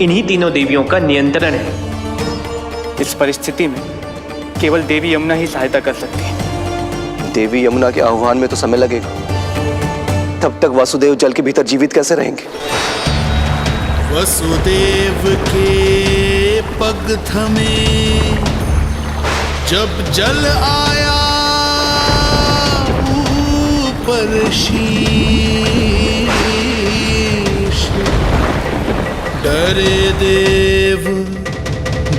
इन्हीं तीनों देवियों का नियंत्रण है। इस परिस्थिति में केवल देवी यमुना ही सहायता कर सकती है। देवी यमुना के आह्वान में तो समय लगेगा, तब तक वासुदेव जल के भीतर जीवित कैसे रहेंगे? वसुदेव के पग थमे जब जल आया ऊपर शीश, डरे देव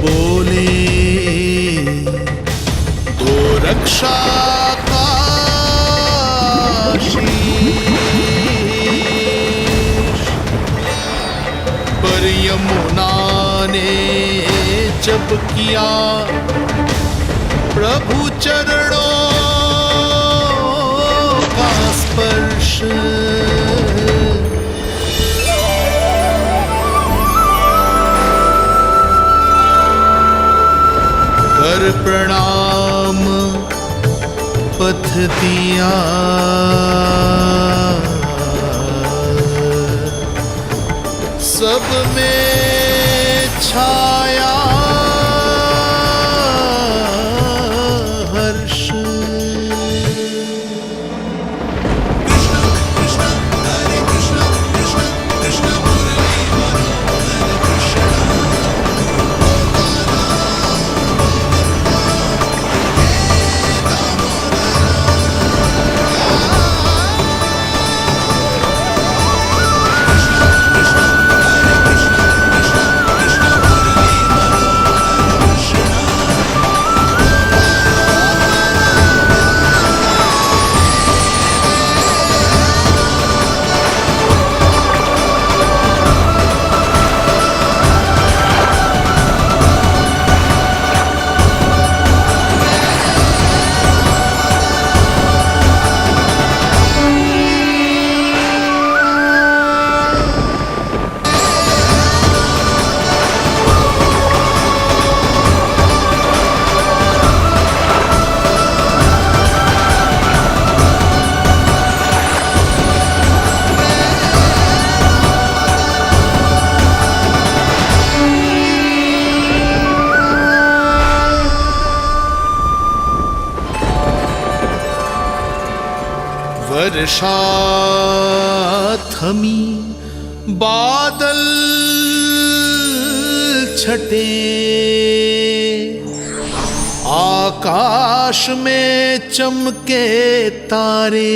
बोले दो रक्षा का शीश, पर यमुना ने जब किया प्रभु चरणों का स्पर्श, कर प्रणाम पथ दिया, सब में छाया हर्ष। वर्षा थमी बादल छटे, आकाश में चमके तारे,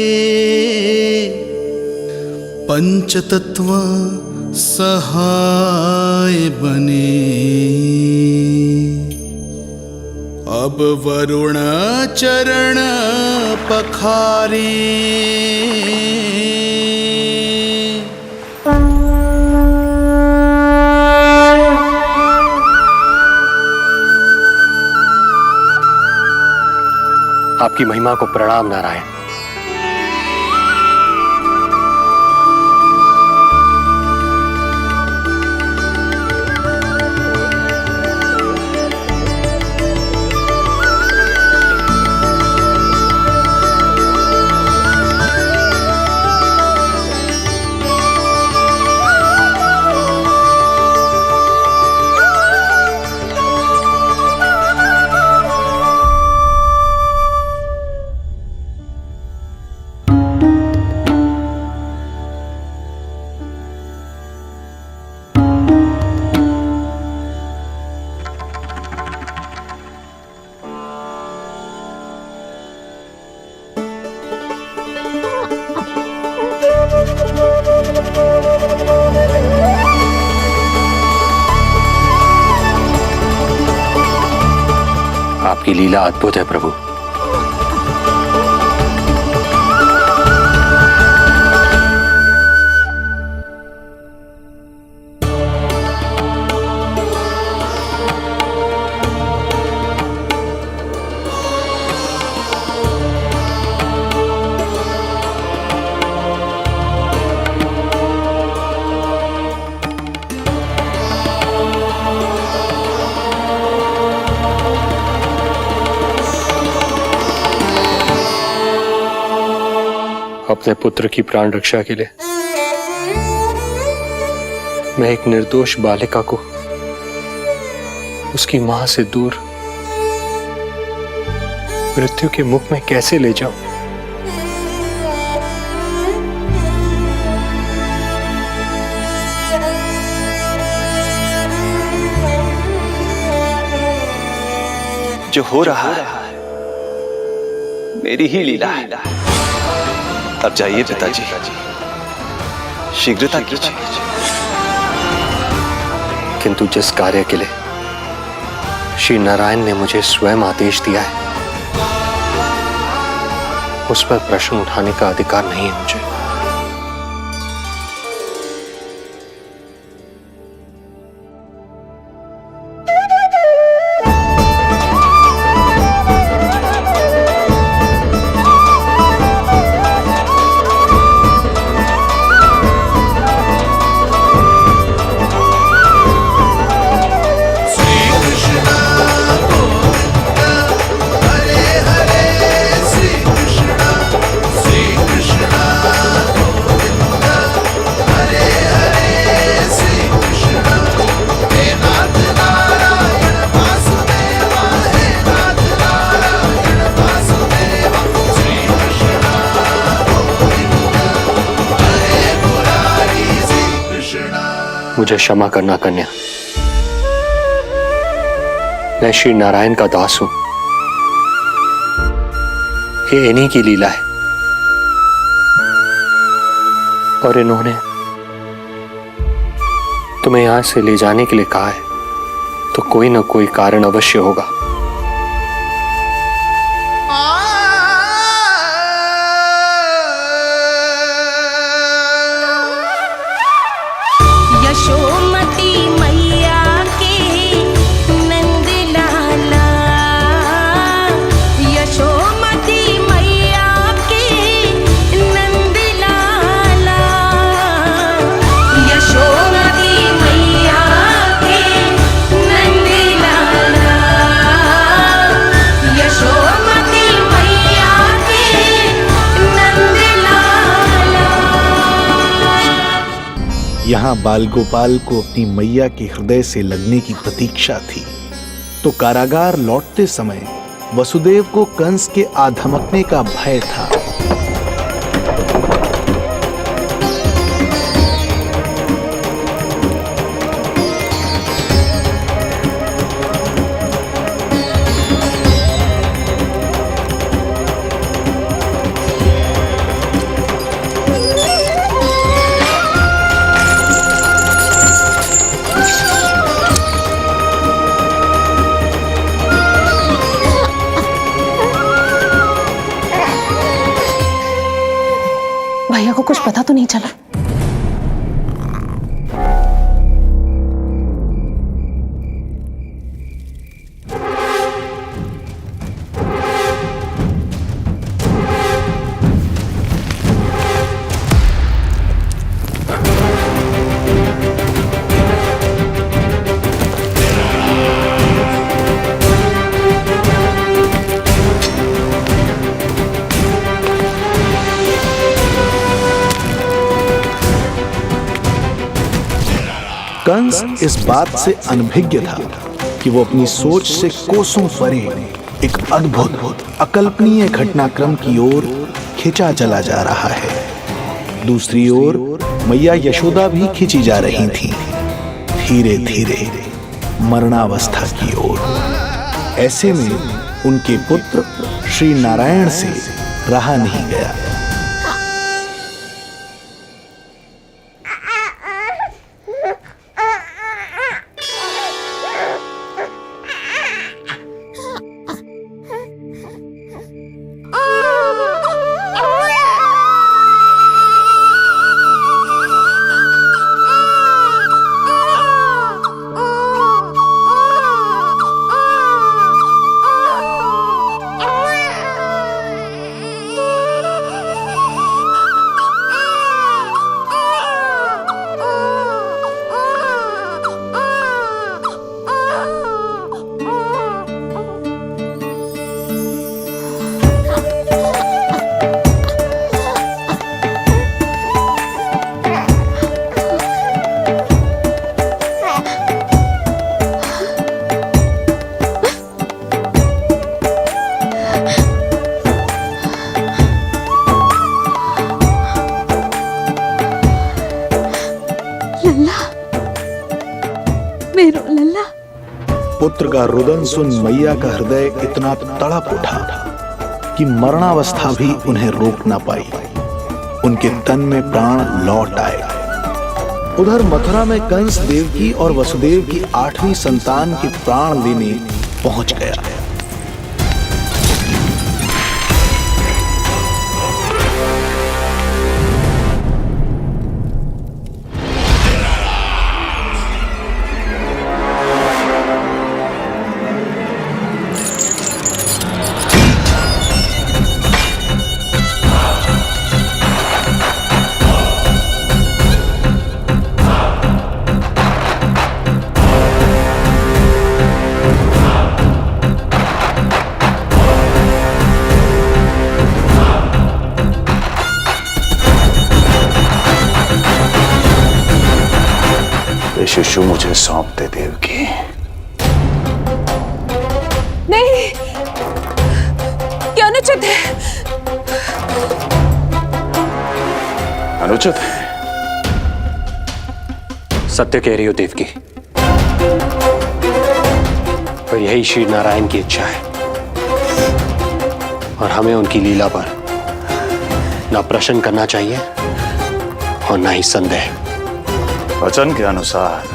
पंचतत्व सहाय बने। अब वरुण चरण पखारे, आपकी महिमा को प्रणाम नारायण। आपकी लीला अद्भुत है प्रभु। अपने पुत्र की प्राण रक्षा के लिए मैं एक निर्दोष बालिका को उसकी मां से दूर मृत्यु के मुख में कैसे ले जाऊं? जो हो रहा है मेरी ही लीला है। अब जाइए पिताजी, शीघ्रता कीजिए। किंतु जिस कार्य के लिए श्री नारायण ने मुझे स्वयं आदेश दिया है उस पर प्रश्न उठाने का अधिकार नहीं है मुझे। मुझे क्षमा करना कन्या, मैं श्री नारायण का दास हूं। ये इन्हीं की लीला है और इन्होंने तुम्हें यहां से ले जाने के लिए कहा है तो कोई ना कोई कारण अवश्य होगा। यशोमती मैया के नंद लाला, यशोमती मैया के नंद लाला, यशोमती मैया के नंद लाला, यशोमती मैया के नंद लाला। यहाँ बाल गोपाल को अपनी मैया के हृदय से लगने की प्रतीक्षा थी, तो कारागार लौटते समय वसुदेव को कंस के आधमकने का भय था। भैया को कुछ पता तो नहीं चला? कंस इस बात से अनभिज्ञ था कि वो अपनी सोच से कोसों परे एक अद्भुत अकल्पनीय घटनाक्रम की ओर खिंचा चला जा रहा है। दूसरी ओर मैया यशोदा भी खिंची जा रही थी, धीरे धीरे मरणावस्था की ओर। ऐसे में उनके पुत्र श्री नारायण से रहा नहीं गया। पुत्र का रुदन सुन मैया का हृदय इतना तड़प उठा कि मरणावस्था भी उन्हें रोक ना पाई। उनके तन में प्राण लौट आए। उधर मथुरा में कंस देवकी और वसुदेव की 8वीं संतान के प्राण लेने पहुंच गया। शिशु मुझे सौंप दे देवकी। नहीं, क्या अनुचित है। अनुचित है? सत्य कह रही हो देवकी, पर यही श्री नारायण की इच्छा है और हमें उनकी लीला पर ना प्रश्न करना चाहिए और ना ही संदेह। वचन के अनुसार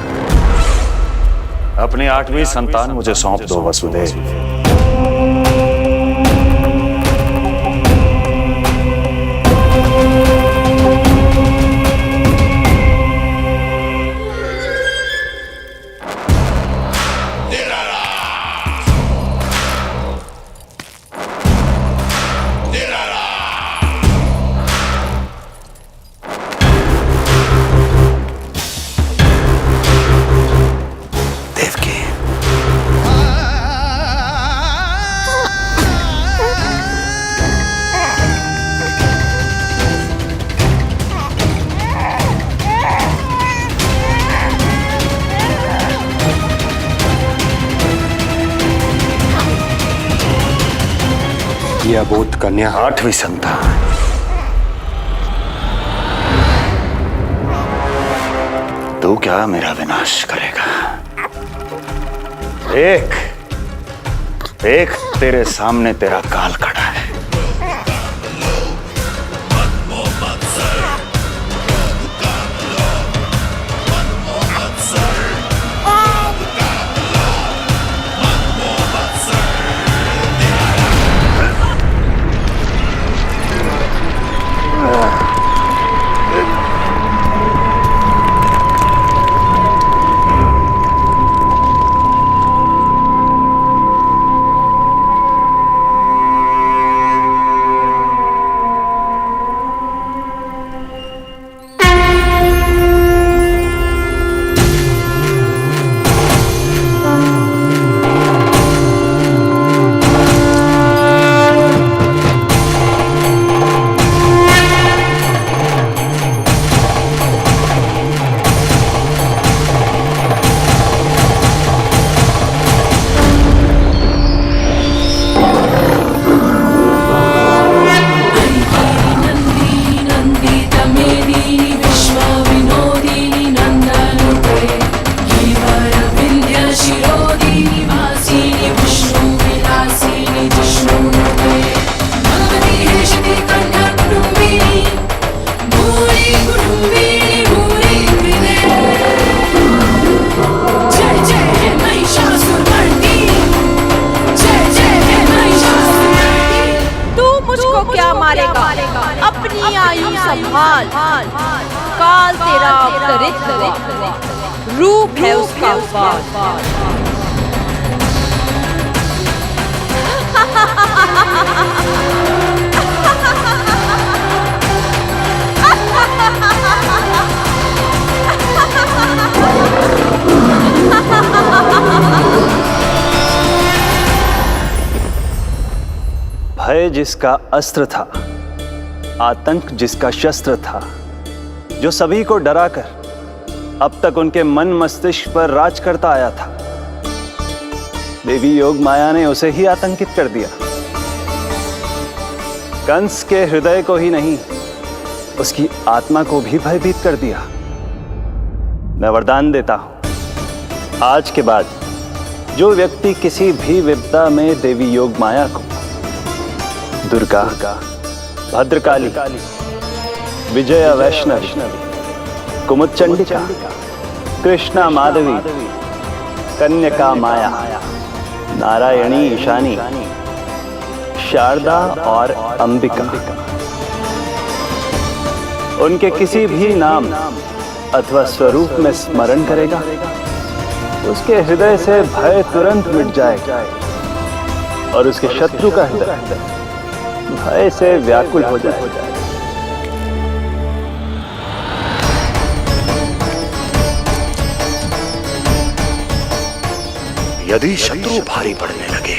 अपनी 8वीं संतान मुझे सौंप दो वसुदेव। ये अबोध कन्या 8वीं संतान। तू क्या मेरा विनाश करेगा? एक तेरे सामने तेरा काल खड़ा है। अपनी आयु संभाल, काल तेरा अवतरित हुआ, रूप है उसका वार। भय जिसका अस्त्र था, आतंक जिसका शस्त्र था, जो सभी को डराकर अब तक उनके मन मस्तिष्क पर राज करता आया था, देवी योग माया ने उसे ही आतंकित कर दिया। कंस के हृदय को ही नहीं, उसकी आत्मा को भी भयभीत कर दिया। मैं वरदान देता हूं, आज के बाद जो व्यक्ति किसी भी विपदा में देवी योग माया को दुर्गा, भद्रकाली, विजया वैष्णवी, कुमुदचंडिका, कृष्णा माधवी, कन्यका माया, नारायणी ईशानी, शारदा और अंबिका, उनके किसी भी नाम अथवा स्वरूप में स्मरण करेगा, उसके हृदय से भय तुरंत मिट जाएगा और उसके शत्रु का हृदय भय से व्याकुल हो जाएगा। यदि शत्रु भारी पड़ने लगे,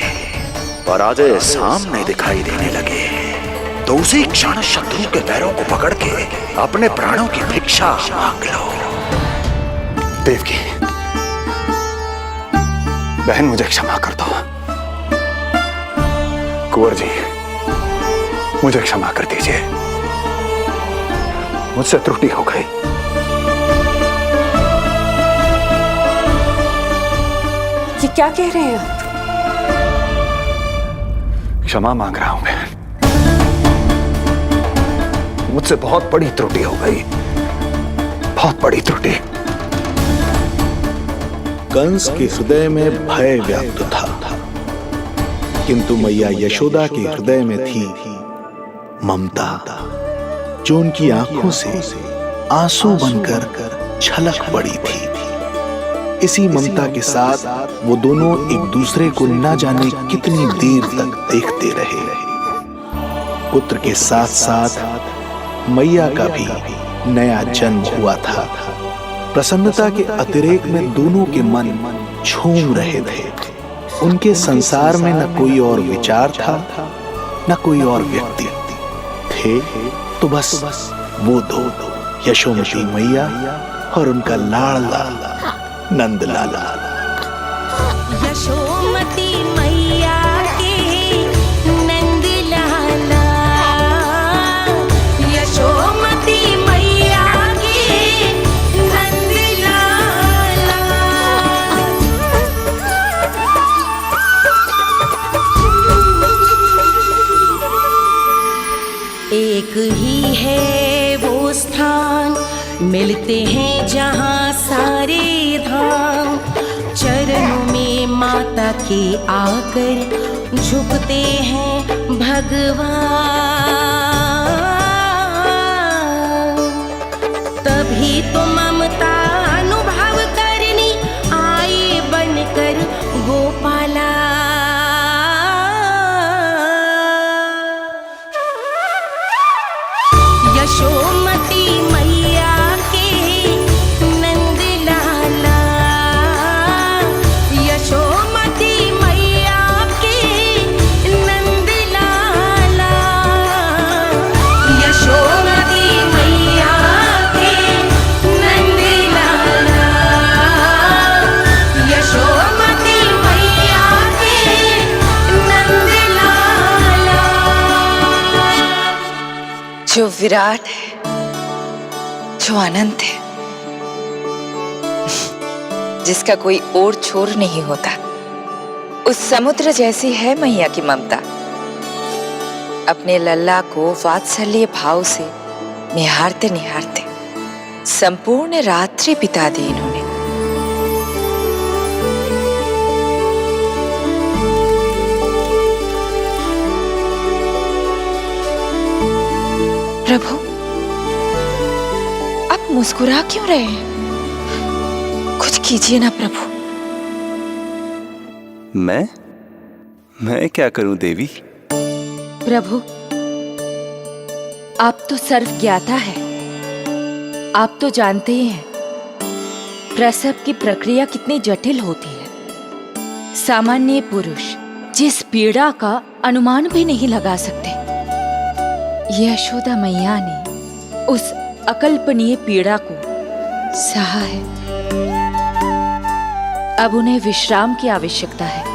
पराजय सामने दिखाई देने लगे, तो उसी क्षण शत्रु के पैरों को पकड़ के अपने प्राणों की भिक्षा मांग लो। देवकी, बहन मुझे क्षमा कर दो। कुंवर जी, मुझे क्षमा कर दीजिए, मुझसे त्रुटि हो गई। ये क्या कह रहे हैं आप? क्षमा मांग रहा हूं बहन, मुझसे बहुत बड़ी त्रुटि हो गई, बहुत बड़ी त्रुटि। कंस के हृदय में भय व्याप्त था, किंतु मैया यशोदा के हृदय में थी ममता, जो उनकी आंखों से आंसू बनकर छलक पड़ी थी। इसी ममता के साथ वो दोनों एक दूसरे को न जाने कितनी देर तक देखते रहे। पुत्र के साथ साथ मैया का भी नया जन्म हुआ था। प्रसन्नता के अतिरेक में दोनों के मन झूम रहे थे। उनके संसार में न कोई और विचार था, न कोई और व्यक्ति थे, तो बस वो दो, यशोमती मैया और उनका लाडला नंद लाला। यशोमती मैया के नंद लाला, यशोमती मैया के नंद लाला। एक ही है वो स्थान, मिलते हैं जहाँ सारे धाम। चरणों में माता के आकर झुकते हैं भगवान। तभी तो ममता अनुभव करनी आए बनकर गोपाला। यशोमती मैया के नंद लाला, यशोमती मैया के नंद लाला, यशोमती मैया के नंद लाला, यशोमती मैया के नंद लाला। जो विराट है, जो अनंत है, जिसका कोई और छोर नहीं होता, उस समुद्र जैसी है मैया की ममता। अपने लल्ला को वात्सल्य भाव से निहारते निहारते संपूर्ण रात्रि बिता दी इन्होंने। प्रभु, आप मुस्कुरा क्यों रहे हैं? कुछ कीजिए ना प्रभु। मैं क्या करूं देवी? प्रभु, आप तो सर्व ज्ञाता है। आप तो जानते ही हैं प्रसव की प्रक्रिया कितनी जटिल होती है। सामान्य पुरुष जिस पीड़ा का अनुमान भी नहीं लगा सकते, यशोदा मैया ने उस अकल्पनीय पीड़ा को सहा है। अब उन्हें विश्राम की आवश्यकता है।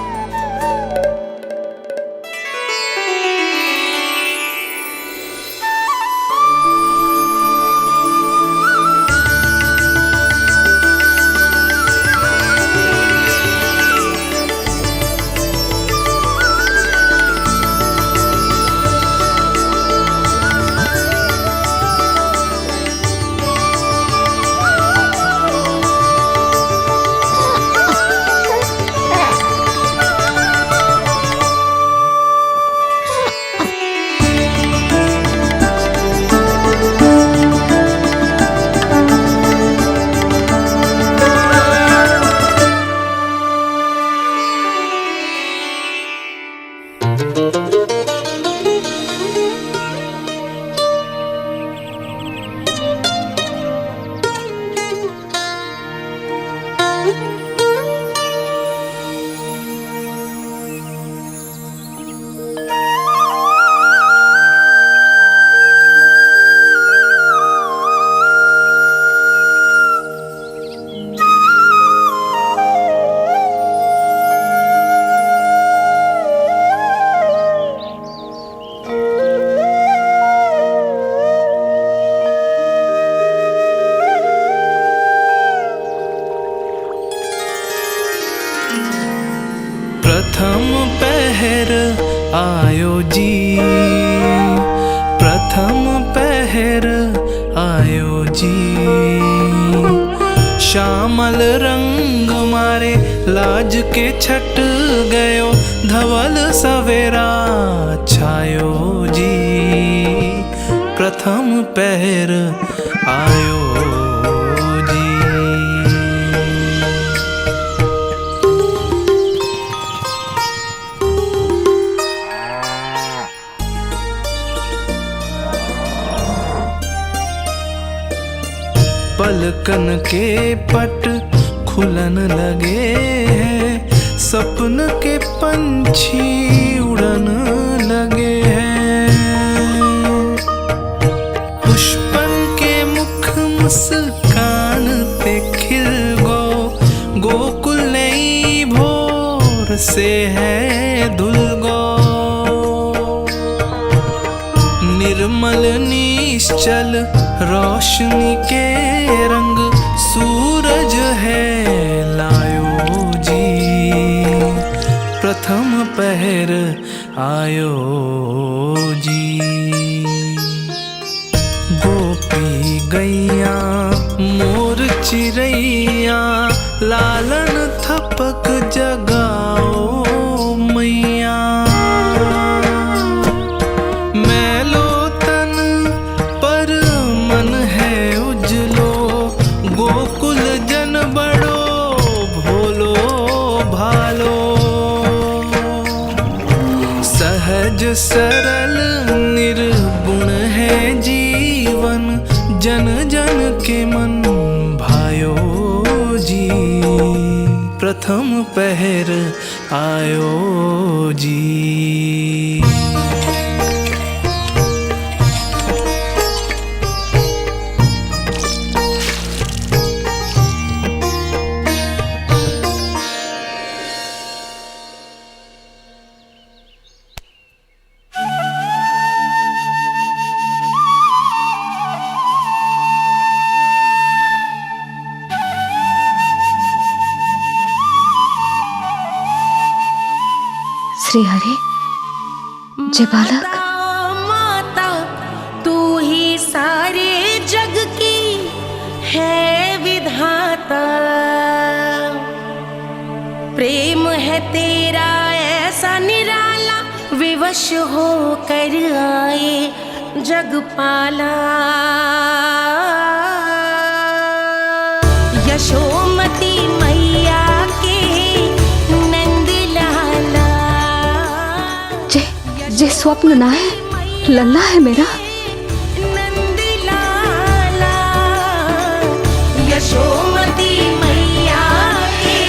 जी, प्रथम पहर आयो जी। श्यामल रंग मारे लाज के छट गयो, धवल सवेरा छायो जी। प्रथम पहर आयो जी। पलकन के पट खुलन लगे हैं, सपन के पंछी उड़न लगे हैं। पुष्पन के मुख मुस्कान ते खिल गो, गोकुल नई भोर से है धुल गो। निर्मल निश्चल रोशनी के रंग, सूरज है लायो जी। प्रथम पहर आयो जी। गोपी गैया मोर चिड़ैया, लालन थपक जगाओ मैया। मैलो तन पर मन है उजलो, गोकुल जन बड़ो भोलो भालो। सहज सरल निर्गुण है जीवन, जन जन के मन भायो जी। प्रथम पहर आयो जी। श्री हरि, जय बालक। माता तू ही सारे जग की है विधाता। प्रेम है तेरा ऐसा निराला, विवश हो कर आए जगपाला। यशोमती मैया के नंद लाला। जे स्वप्न ना है, लल्ला है मेरा। नंद लाला यशोमती मैया के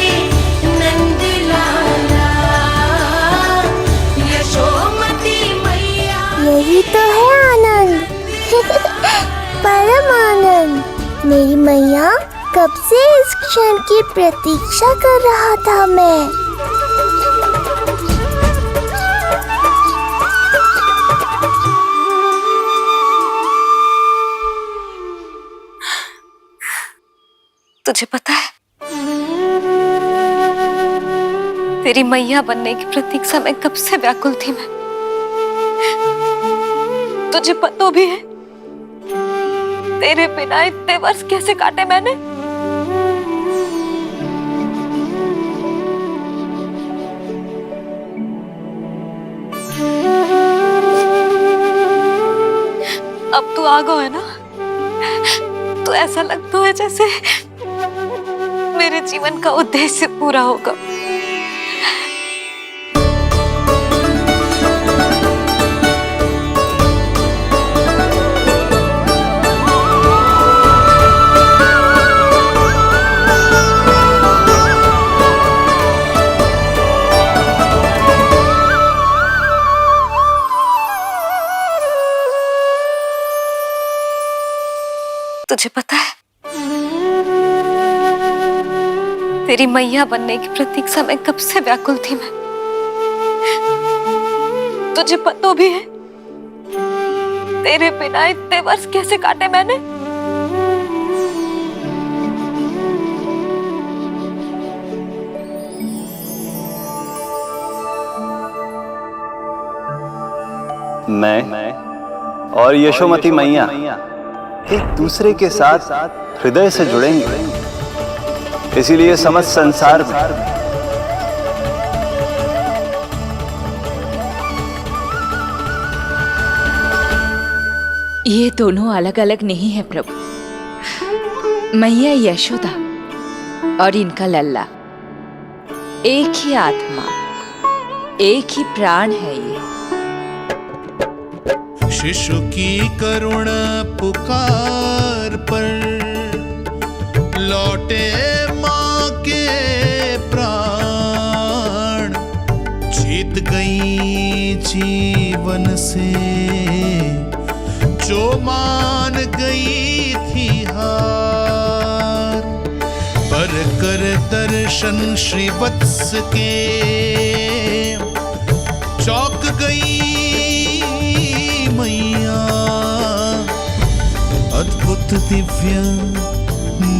नंद लाला। यशोमती मैया। यही तो है आनंद, परम आनंद। मेरी मैया, कब से इस क्षण की प्रतीक्षा कर रहा था मैं। तुझे पता है, तेरी मैया बनने की प्रतीक्षा में कब से व्याकुल थी मैं। तुझे पता भी है तेरे बिना इतने वर्ष कैसे काटे मैंने। अब तू आ गया है ना, तो ऐसा लगता है जैसे मेरे जीवन का उद्देश्य पूरा होगा। तुझे पता है, तेरी मैया बनने की प्रतीक्षा में कब से व्याकुल थी मैं। तुझे पता भी है तेरे बिना इतने वर्ष कैसे काटे मैंने। मैं और यशोमती मैया एक दूसरे के साथ हृदय से जुड़ेंगे, इसीलिए समस्त संसार में ये दोनों अलग अलग नहीं है प्रभु। मैया यशोदा और इनका लल्ला एक ही आत्मा, एक ही प्राण है ये। शिशु की करुण पुकार पर लौटे माँ के प्राण, जीत गई जीवन से जो मान गई थी हार, पर कर दर्शन श्री वत्स के चौक गई मैया, अद्भुत दिव्य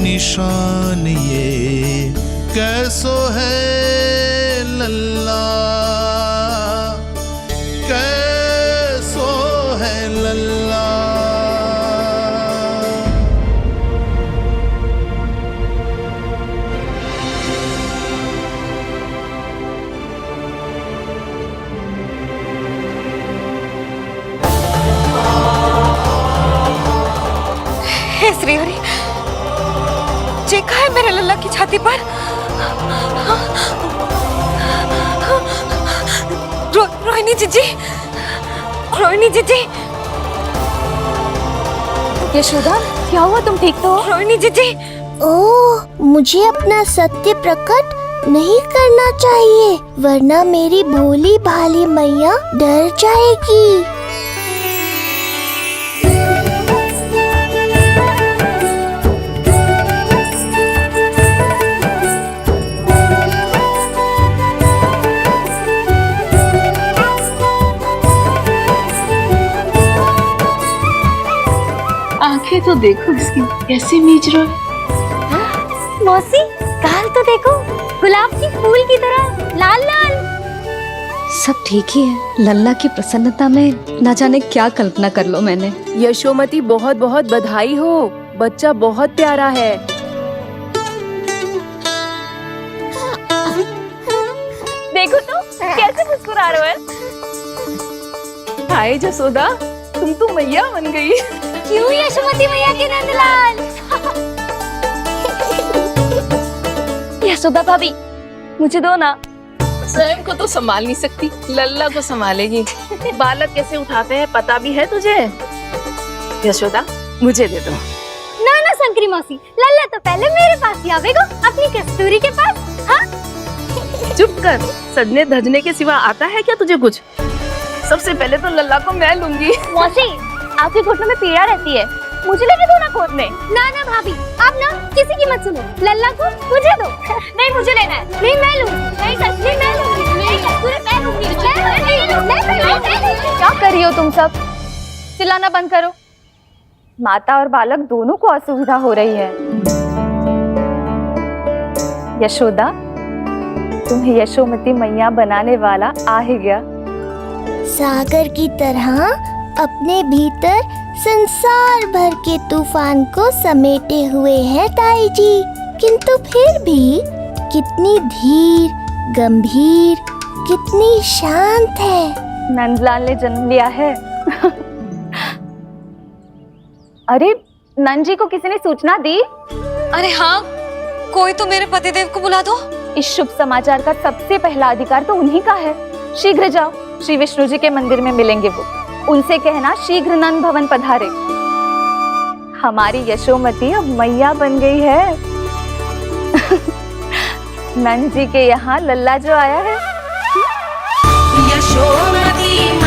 निशान ये कैसो है लल्ला, कैसो है लल्ला। हे श्रीहरि, देखा है मेरे लल्ला की छाती पर? रोहिणी जीजी, रोहिणी जीजी। यशोदा, क्या हुआ? तुम ठीक तो हो? रोहिणी जीजी। ओह, मुझे अपना सत्य प्रकट नहीं करना चाहिए, वरना मेरी भोली भाली मैया डर जाएगी। आंखें तो देखो इसकी कैसे मीच रहा है। मौसी, गाल तो देखो, गुलाब की फूल की तरह लाल लाल। सब ठीक ही है। लल्ला की प्रसन्नता में ना जाने क्या कल्पना कर लो मैंने। यशोमती, बहुत बहुत बधाई हो, बच्चा बहुत प्यारा है। देखो तो कैसे मुस्कुरा रहे हो। हाय जसोदा, तुम तो मैया बन गई। क्यों यशोमती मैया के नंदलाल? यशोदा भाभी, मुझे दो ना। स्वयं को तो संभाल नहीं सकती, लल्ला को संभालेगी। बालक कैसे उठाते हैं पता भी है तुझे? यशोदा, मुझे दे दो। ना ना संकरी मौसी, लल्ला तो पहले मेरे पास ही आवेगा, अपनी कस्तूरी के पास। हाँ? चुप कर, सजने धजने के सिवा आता है क्या तुझे कुछ? सबसे पहले तो लल्ला को मैं लूंगी। मौसी, आपके घुटनों में पीड़ा रहती है, मुझे लेने दो ना खोदने। ना ना भाभी, आप ना किसी की मत सुनो, लल्ला को मुझे दो। नहीं, मुझे लेना है। नहीं, मैं लूंगी। नहीं कस्तूरी मैं लूंगी। नहीं कस्तूरी मैं लूंगी। क्या कर रही हो तुम सब? चिल्लाना बंद करो। माता और बालक दोनों को असुविधा हो रही है। यशोदा, तुम्हें यशोमती मैया बनाने वाला आ ही गया। सागर की तरह अपने भीतर संसार भर के तूफान को समेटे हुए है ताई जी, किंतु फिर भी कितनी धीर, गंभीर, कितनी शांत है। नंदलाल ने जन्म लिया है। अरे, नंद जी को किसी ने सूचना दी? अरे हाँ, कोई तो मेरे पतिदेव को बुला दो। इस शुभ समाचार का सबसे पहला अधिकार तो उन्हीं का है। शीघ्र जाओ, श्री विष्णु जी के मंदिर में मिलेंगे वो। उनसे कहना शीघ्र नंद भवन पधारे। हमारी यशोमती अब मैया बन गई है। नंद जी के यहाँ लल्ला जो आया है। यशोमती